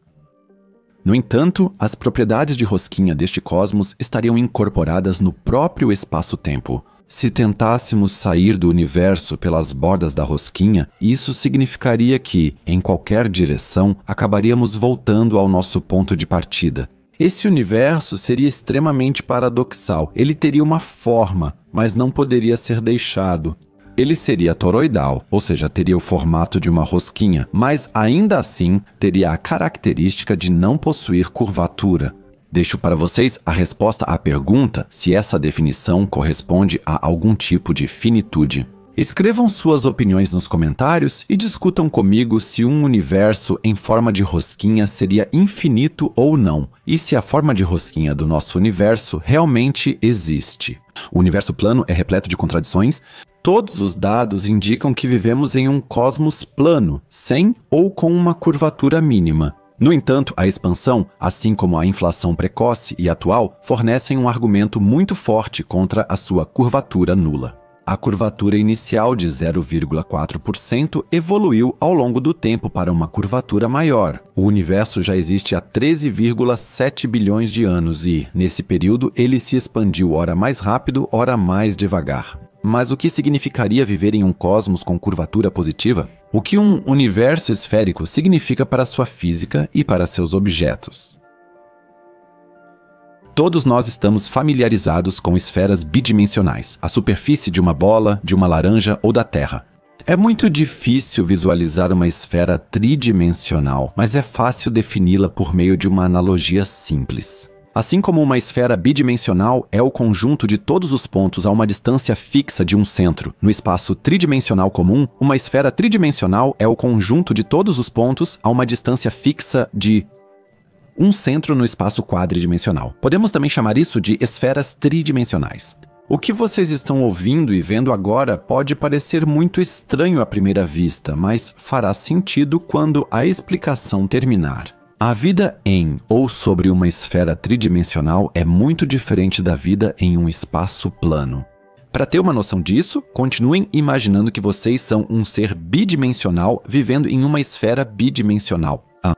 No entanto, as propriedades de rosquinha deste cosmos estariam incorporadas no próprio espaço-tempo. Se tentássemos sair do universo pelas bordas da rosquinha, isso significaria que, em qualquer direção, acabaríamos voltando ao nosso ponto de partida. Esse universo seria extremamente paradoxal. Ele teria uma forma, mas não poderia ser deixado. Ele seria toroidal, ou seja, teria o formato de uma rosquinha, mas ainda assim teria a característica de não possuir curvatura. Deixo para vocês a resposta à pergunta se essa definição corresponde a algum tipo de finitude. Escrevam suas opiniões nos comentários e discutam comigo se um universo em forma de rosquinha seria infinito ou não, e se a forma de rosquinha do nosso universo realmente existe. O universo plano é repleto de contradições. Todos os dados indicam que vivemos em um cosmos plano, sem ou com uma curvatura mínima. No entanto, a expansão, assim como a inflação precoce e atual, fornecem um argumento muito forte contra a sua curvatura nula. A curvatura inicial de 0,4% evoluiu ao longo do tempo para uma curvatura maior. O universo já existe há 13,7 bilhões de anos e, nesse período, ele se expandiu ora mais rápido, ora mais devagar. Mas o que significaria viver em um cosmos com curvatura positiva? O que um universo esférico significa para sua física e para seus objetos? Todos nós estamos familiarizados com esferas bidimensionais, a superfície de uma bola, de uma laranja ou da Terra. É muito difícil visualizar uma esfera tridimensional, mas é fácil defini-la por meio de uma analogia simples. Assim como uma esfera bidimensional é o conjunto de todos os pontos a uma distância fixa de um centro, no espaço tridimensional comum, uma esfera tridimensional é o conjunto de todos os pontos a uma distância fixa de um centro no espaço quadridimensional. Podemos também chamar isso de esferas tridimensionais. O que vocês estão ouvindo e vendo agora pode parecer muito estranho à primeira vista, mas fará sentido quando a explicação terminar. A vida em ou sobre uma esfera tridimensional é muito diferente da vida em um espaço plano. Para ter uma noção disso, continuem imaginando que vocês são um ser bidimensional vivendo em uma esfera bidimensional. A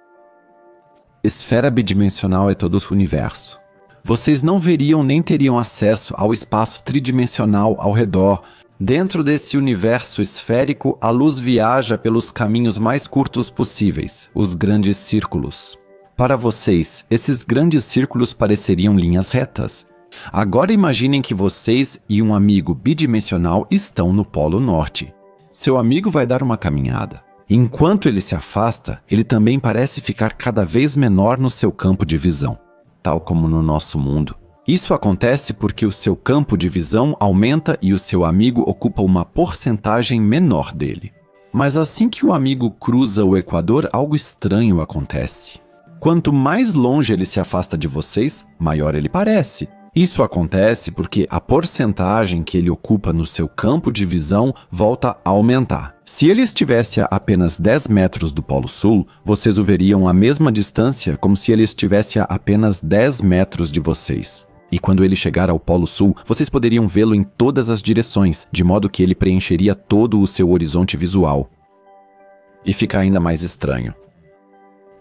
esfera bidimensional é todo o universo. Vocês não veriam nem teriam acesso ao espaço tridimensional ao redor. Dentro desse universo esférico, a luz viaja pelos caminhos mais curtos possíveis, os grandes círculos. Para vocês, esses grandes círculos pareceriam linhas retas. Agora imaginem que vocês e um amigo bidimensional estão no Polo Norte. Seu amigo vai dar uma caminhada. Enquanto ele se afasta, ele também parece ficar cada vez menor no seu campo de visão, tal como no nosso mundo. Isso acontece porque o seu campo de visão aumenta e o seu amigo ocupa uma porcentagem menor dele. Mas assim que o amigo cruza o Equador, algo estranho acontece. Quanto mais longe ele se afasta de vocês, maior ele parece. Isso acontece porque a porcentagem que ele ocupa no seu campo de visão volta a aumentar. Se ele estivesse a apenas 10 metros do Polo Sul, vocês o veriam à mesma distância como se ele estivesse a apenas 10 metros de vocês. E quando ele chegar ao Polo Sul, vocês poderiam vê-lo em todas as direções, de modo que ele preencheria todo o seu horizonte visual. E fica ainda mais estranho.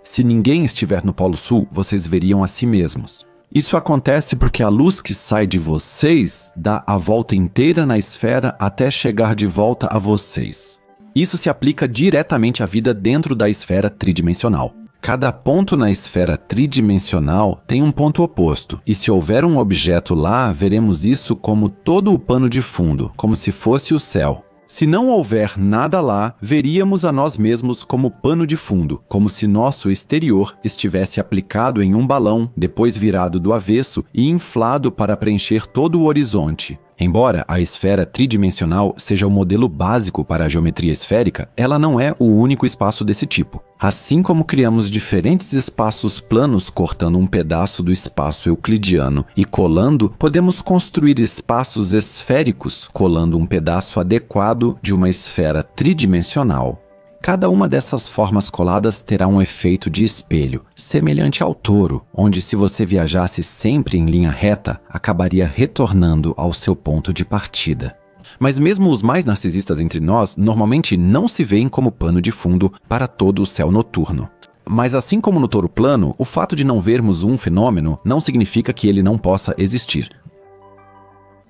Se ninguém estiver no Polo Sul, vocês veriam a si mesmos. Isso acontece porque a luz que sai de vocês dá a volta inteira na esfera até chegar de volta a vocês. Isso se aplica diretamente à vida dentro da esfera tridimensional. Cada ponto na esfera tridimensional tem um ponto oposto, e se houver um objeto lá, veremos isso como todo o pano de fundo, como se fosse o céu. Se não houver nada lá, veríamos a nós mesmos como pano de fundo, como se nosso exterior estivesse aplicado em um balão, depois virado do avesso e inflado para preencher todo o horizonte. Embora a esfera tridimensional seja o modelo básico para a geometria esférica, ela não é o único espaço desse tipo. Assim como criamos diferentes espaços planos cortando um pedaço do espaço euclidiano e colando, podemos construir espaços esféricos colando um pedaço adequado de uma esfera tridimensional. Cada uma dessas formas coladas terá um efeito de espelho, semelhante ao touro, onde se você viajasse sempre em linha reta, acabaria retornando ao seu ponto de partida. Mas mesmo os mais narcisistas entre nós normalmente não se veem como pano de fundo para todo o céu noturno. Mas assim como no touro plano, o fato de não vermos um fenômeno não significa que ele não possa existir.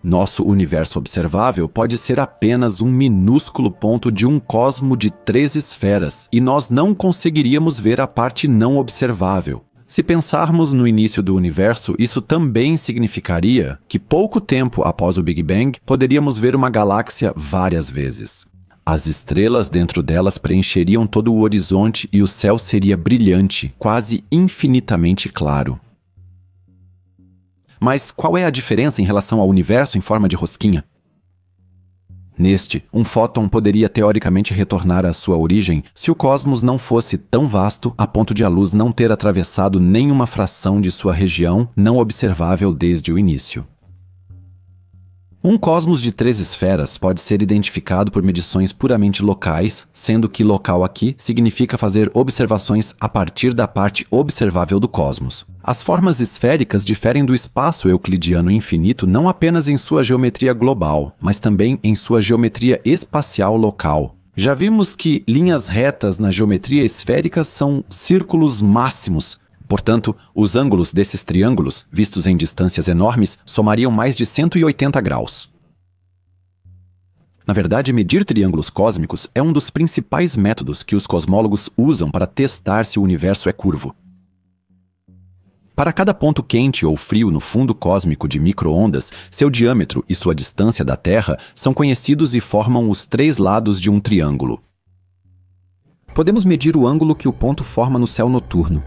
Nosso universo observável pode ser apenas um minúsculo ponto de um cosmo de 3 esferas, e nós não conseguiríamos ver a parte não observável. Se pensarmos no início do universo, isso também significaria que pouco tempo após o Big Bang, poderíamos ver uma galáxia várias vezes. As estrelas dentro delas preencheriam todo o horizonte e o céu seria brilhante, quase infinitamente claro. Mas qual é a diferença em relação ao universo em forma de rosquinha? Neste, um fóton poderia teoricamente retornar à sua origem se o cosmos não fosse tão vasto a ponto de a luz não ter atravessado nenhuma fração de sua região não observável desde o início. Um cosmos de 3 esferas pode ser identificado por medições puramente locais, sendo que local aqui significa fazer observações a partir da parte observável do cosmos. As formas esféricas diferem do espaço euclidiano infinito não apenas em sua geometria global, mas também em sua geometria espacial local. Já vimos que linhas retas na geometria esférica são círculos máximos. Portanto, os ângulos desses triângulos, vistos em distâncias enormes, somariam mais de 180 graus. Na verdade, medir triângulos cósmicos é um dos principais métodos que os cosmólogos usam para testar se o universo é curvo. Para cada ponto quente ou frio no fundo cósmico de micro-ondas, seu diâmetro e sua distância da Terra são conhecidos e formam os 3 lados de um triângulo. Podemos medir o ângulo que o ponto forma no céu noturno.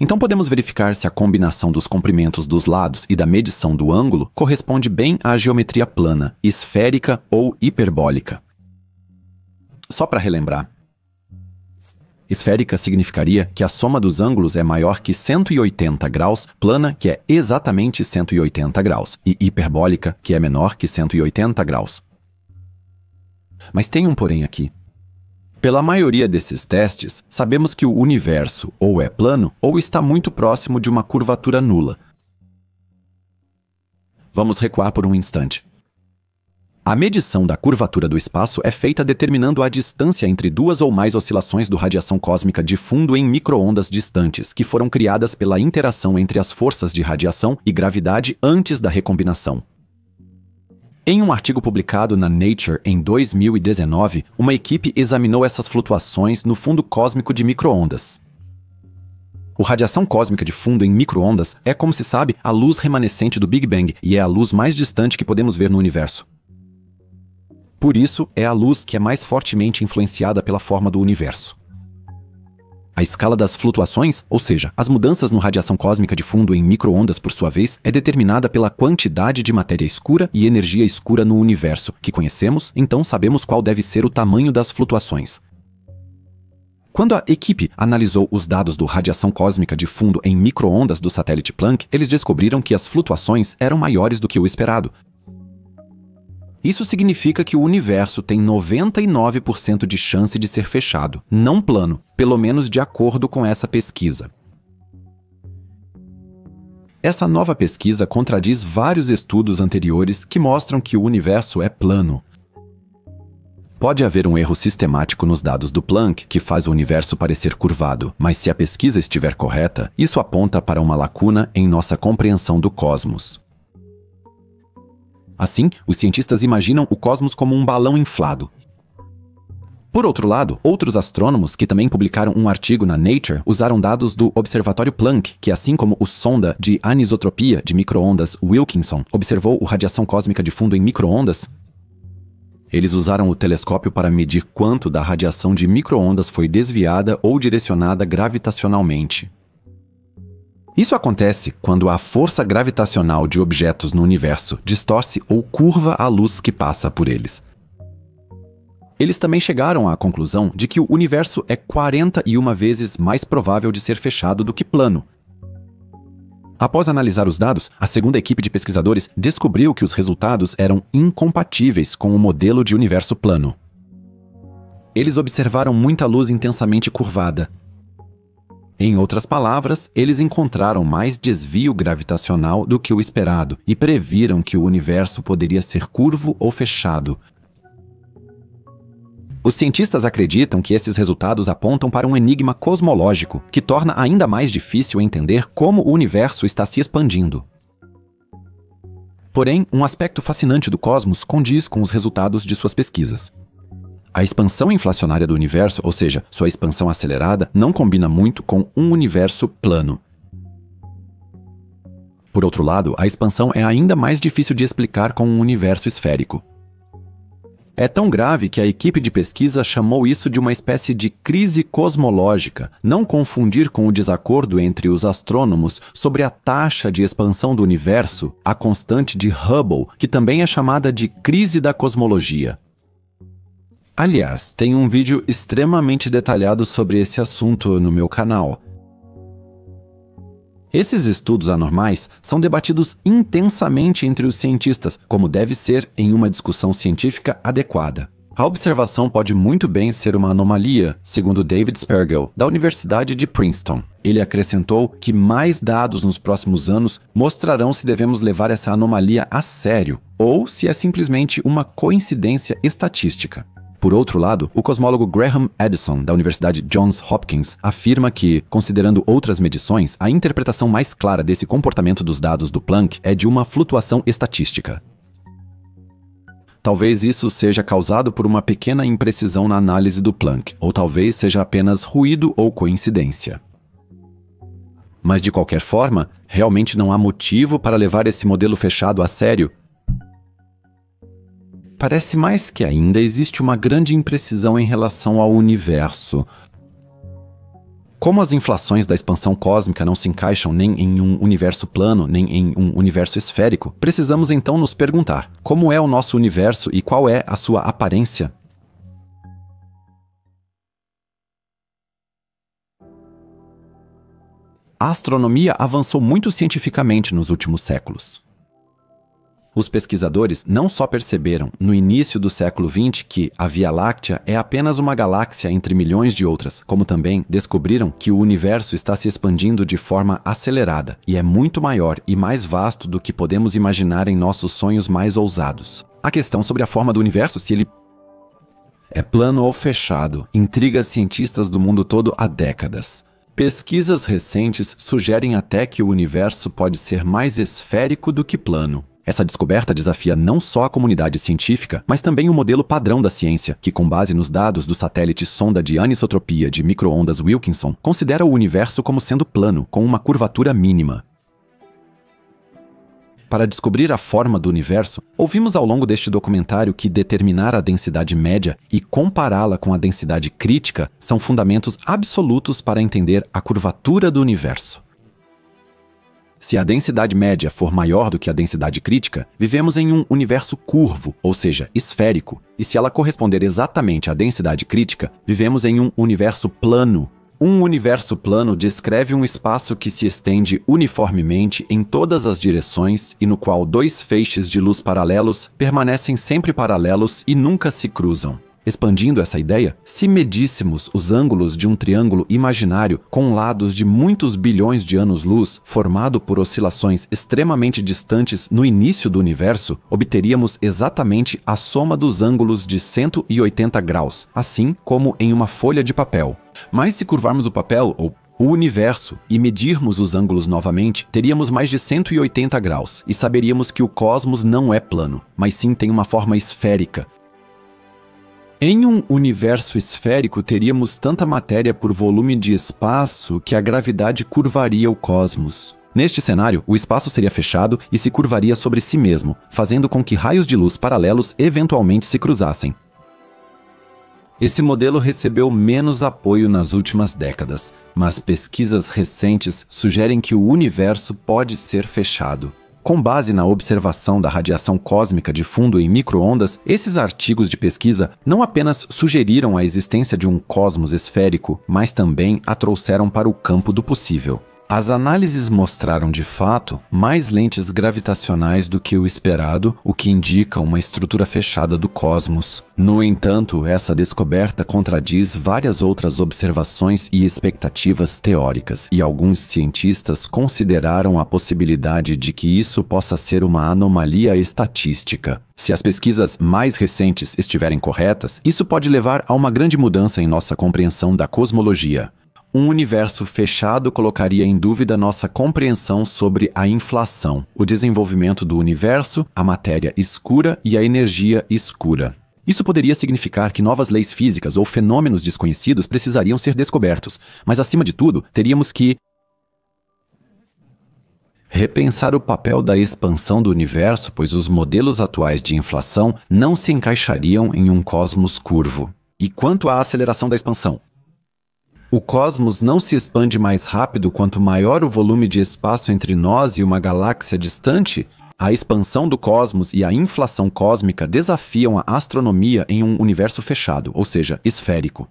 Então podemos verificar se a combinação dos comprimentos dos lados e da medição do ângulo corresponde bem à geometria plana, esférica ou hiperbólica. Só para relembrar. Esférica significaria que a soma dos ângulos é maior que 180 graus, plana, que é exatamente 180 graus, e hiperbólica, que é menor que 180 graus. Mas tem um porém aqui. Pela maioria desses testes, sabemos que o universo ou é plano ou está muito próximo de uma curvatura nula. Vamos recuar por um instante. A medição da curvatura do espaço é feita determinando a distância entre 2 ou mais oscilações do radiação cósmica de fundo em micro-ondas distantes, que foram criadas pela interação entre as forças de radiação e gravidade antes da recombinação. Em um artigo publicado na Nature em 2019, uma equipe examinou essas flutuações no fundo cósmico de micro-ondas. A radiação cósmica de fundo em micro-ondas é, como se sabe, a luz remanescente do Big Bang e é a luz mais distante que podemos ver no universo. Por isso, é a luz que é mais fortemente influenciada pela forma do universo. A escala das flutuações, ou seja, as mudanças no radiação cósmica de fundo em micro-ondas, por sua vez, é determinada pela quantidade de matéria escura e energia escura no universo, que conhecemos, então sabemos qual deve ser o tamanho das flutuações. Quando a equipe analisou os dados do radiação cósmica de fundo em micro-ondas do satélite Planck, eles descobriram que as flutuações eram maiores do que o esperado. Isso significa que o universo tem 99% de chance de ser fechado, não plano, pelo menos de acordo com essa pesquisa. Essa nova pesquisa contradiz vários estudos anteriores que mostram que o universo é plano. Pode haver um erro sistemático nos dados do Planck que faz o universo parecer curvado, mas se a pesquisa estiver correta, isso aponta para uma lacuna em nossa compreensão do cosmos. Assim, os cientistas imaginam o cosmos como um balão inflado. Por outro lado, outros astrônomos que também publicaram um artigo na Nature usaram dados do Observatório Planck, que assim como o sonda de anisotropia de micro-ondas Wilkinson observou a radiação cósmica de fundo em micro-ondas. Eles usaram o telescópio para medir quanto da radiação de micro-ondas foi desviada ou direcionada gravitacionalmente. Isso acontece quando a força gravitacional de objetos no universo distorce ou curva a luz que passa por eles. Eles também chegaram à conclusão de que o universo é 41 vezes mais provável de ser fechado do que plano. Após analisar os dados, a segunda equipe de pesquisadores descobriu que os resultados eram incompatíveis com o modelo de universo plano. Eles observaram muita luz intensamente curvada. Em outras palavras, eles encontraram mais desvio gravitacional do que o esperado e previram que o universo poderia ser curvo ou fechado. Os cientistas acreditam que esses resultados apontam para um enigma cosmológico que torna ainda mais difícil entender como o universo está se expandindo. Porém, um aspecto fascinante do cosmos condiz com os resultados de suas pesquisas. A expansão inflacionária do universo, ou seja, sua expansão acelerada, não combina muito com um universo plano. Por outro lado, a expansão é ainda mais difícil de explicar com um universo esférico. É tão grave que a equipe de pesquisa chamou isso de uma espécie de crise cosmológica, não confundir com o desacordo entre os astrônomos sobre a taxa de expansão do universo, a constante de Hubble, que também é chamada de crise da cosmologia. Aliás, tem um vídeo extremamente detalhado sobre esse assunto no meu canal. Esses estudos anormais são debatidos intensamente entre os cientistas, como deve ser em uma discussão científica adequada. A observação pode muito bem ser uma anomalia, segundo David Spergel, da Universidade de Princeton. Ele acrescentou que mais dados nos próximos anos mostrarão se devemos levar essa anomalia a sério, ou se é simplesmente uma coincidência estatística. Por outro lado, o cosmólogo Graham Addison, da Universidade Johns Hopkins, afirma que, considerando outras medições, a interpretação mais clara desse comportamento dos dados do Planck é de uma flutuação estatística. Talvez isso seja causado por uma pequena imprecisão na análise do Planck, ou talvez seja apenas ruído ou coincidência. Mas de qualquer forma, realmente não há motivo para levar esse modelo fechado a sério. Parece mais que ainda existe uma grande imprecisão em relação ao universo. Como as inflações da expansão cósmica não se encaixam nem em um universo plano, nem em um universo esférico, precisamos então nos perguntar: como é o nosso universo e qual é a sua aparência? A astronomia avançou muito cientificamente nos últimos séculos. Os pesquisadores não só perceberam, no início do século XX, que a Via Láctea é apenas uma galáxia entre milhões de outras, como também descobriram que o universo está se expandindo de forma acelerada e é muito maior e mais vasto do que podemos imaginar em nossos sonhos mais ousados. A questão sobre a forma do universo, se ele é plano ou fechado, intriga cientistas do mundo todo há décadas. Pesquisas recentes sugerem até que o universo pode ser mais esférico do que plano. Essa descoberta desafia não só a comunidade científica, mas também o modelo padrão da ciência, que, com base nos dados do satélite sonda de anisotropia de micro-ondas Wilkinson, considera o universo como sendo plano, com uma curvatura mínima. Para descobrir a forma do universo, ouvimos ao longo deste documentário que determinar a densidade média e compará-la com a densidade crítica são fundamentos absolutos para entender a curvatura do universo. Se a densidade média for maior do que a densidade crítica, vivemos em um universo curvo, ou seja, esférico. E se ela corresponder exatamente à densidade crítica, vivemos em um universo plano. Um universo plano descreve um espaço que se estende uniformemente em todas as direções e no qual dois feixes de luz paralelos permanecem sempre paralelos e nunca se cruzam. Expandindo essa ideia, se medíssemos os ângulos de um triângulo imaginário com lados de muitos bilhões de anos-luz, formado por oscilações extremamente distantes no início do universo, obteríamos exatamente a soma dos ângulos de 180 graus, assim como em uma folha de papel. Mas se curvarmos o papel, ou o universo, e medirmos os ângulos novamente, teríamos mais de 180 graus, e saberíamos que o cosmos não é plano, mas sim tem uma forma esférica. Em um universo esférico, teríamos tanta matéria por volume de espaço que a gravidade curvaria o cosmos. Neste cenário, o espaço seria fechado e se curvaria sobre si mesmo, fazendo com que raios de luz paralelos eventualmente se cruzassem. Esse modelo recebeu menos apoio nas últimas décadas, mas pesquisas recentes sugerem que o universo pode ser fechado. Com base na observação da radiação cósmica de fundo em micro-ondas, esses artigos de pesquisa não apenas sugeriram a existência de um cosmos esférico, mas também a trouxeram para o campo do possível. As análises mostraram, de fato, mais lentes gravitacionais do que o esperado, o que indica uma estrutura fechada do cosmos. No entanto, essa descoberta contradiz várias outras observações e expectativas teóricas, e alguns cientistas consideraram a possibilidade de que isso possa ser uma anomalia estatística. Se as pesquisas mais recentes estiverem corretas, isso pode levar a uma grande mudança em nossa compreensão da cosmologia. Um universo fechado colocaria em dúvida nossa compreensão sobre a inflação, o desenvolvimento do universo, a matéria escura e a energia escura. Isso poderia significar que novas leis físicas ou fenômenos desconhecidos precisariam ser descobertos, mas acima de tudo, teríamos que repensar o papel da expansão do universo, pois os modelos atuais de inflação não se encaixariam em um cosmos curvo. E quanto à aceleração da expansão? O cosmos não se expande mais rápido quanto maior o volume de espaço entre nós e uma galáxia distante? A expansão do cosmos e a inflação cósmica desafiam a astronomia em um universo fechado, ou seja, esférico.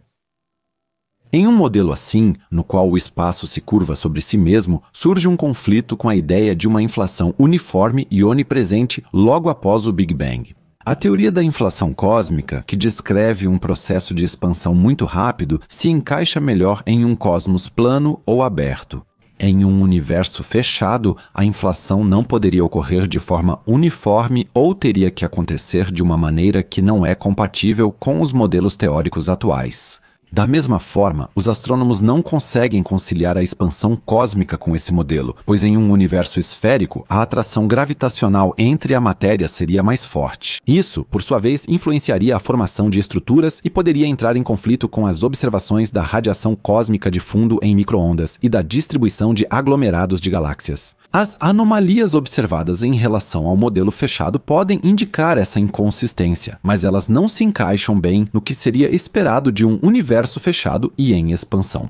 Em um modelo assim, no qual o espaço se curva sobre si mesmo, surge um conflito com a ideia de uma inflação uniforme e onipresente logo após o Big Bang. A teoria da inflação cósmica, que descreve um processo de expansão muito rápido, se encaixa melhor em um cosmos plano ou aberto. Em um universo fechado, a inflação não poderia ocorrer de forma uniforme ou teria que acontecer de uma maneira que não é compatível com os modelos teóricos atuais. Da mesma forma, os astrônomos não conseguem conciliar a expansão cósmica com esse modelo, pois em um universo esférico, a atração gravitacional entre a matéria seria mais forte. Isso, por sua vez, influenciaria a formação de estruturas e poderia entrar em conflito com as observações da radiação cósmica de fundo em micro-ondas e da distribuição de aglomerados de galáxias. As anomalias observadas em relação ao modelo fechado podem indicar essa inconsistência, mas elas não se encaixam bem no que seria esperado de um universo fechado e em expansão.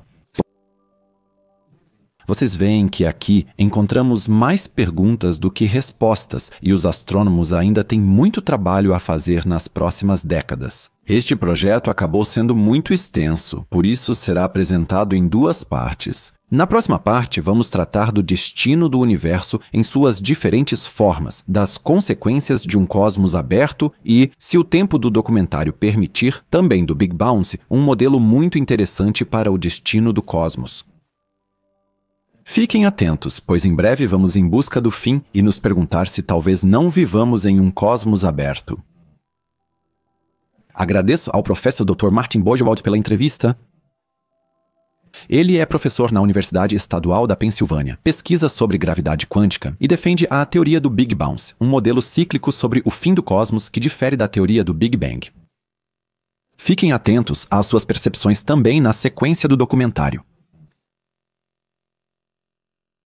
Vocês veem que aqui encontramos mais perguntas do que respostas e os astrônomos ainda têm muito trabalho a fazer nas próximas décadas. Este projeto acabou sendo muito extenso, por isso será apresentado em duas partes. Na próxima parte, vamos tratar do destino do universo em suas diferentes formas, das consequências de um cosmos aberto e, se o tempo do documentário permitir, também do Big Bounce, um modelo muito interessante para o destino do cosmos. Fiquem atentos, pois em breve vamos em busca do fim e nos perguntar se talvez não vivamos em um cosmos aberto. Agradeço ao professor Dr. Martin Bojewald pela entrevista. Ele é professor na Universidade Estadual da Pensilvânia, pesquisa sobre gravidade quântica e defende a teoria do Big Bounce, um modelo cíclico sobre o fim do cosmos que difere da teoria do Big Bang. Fiquem atentos às suas percepções também na sequência do documentário.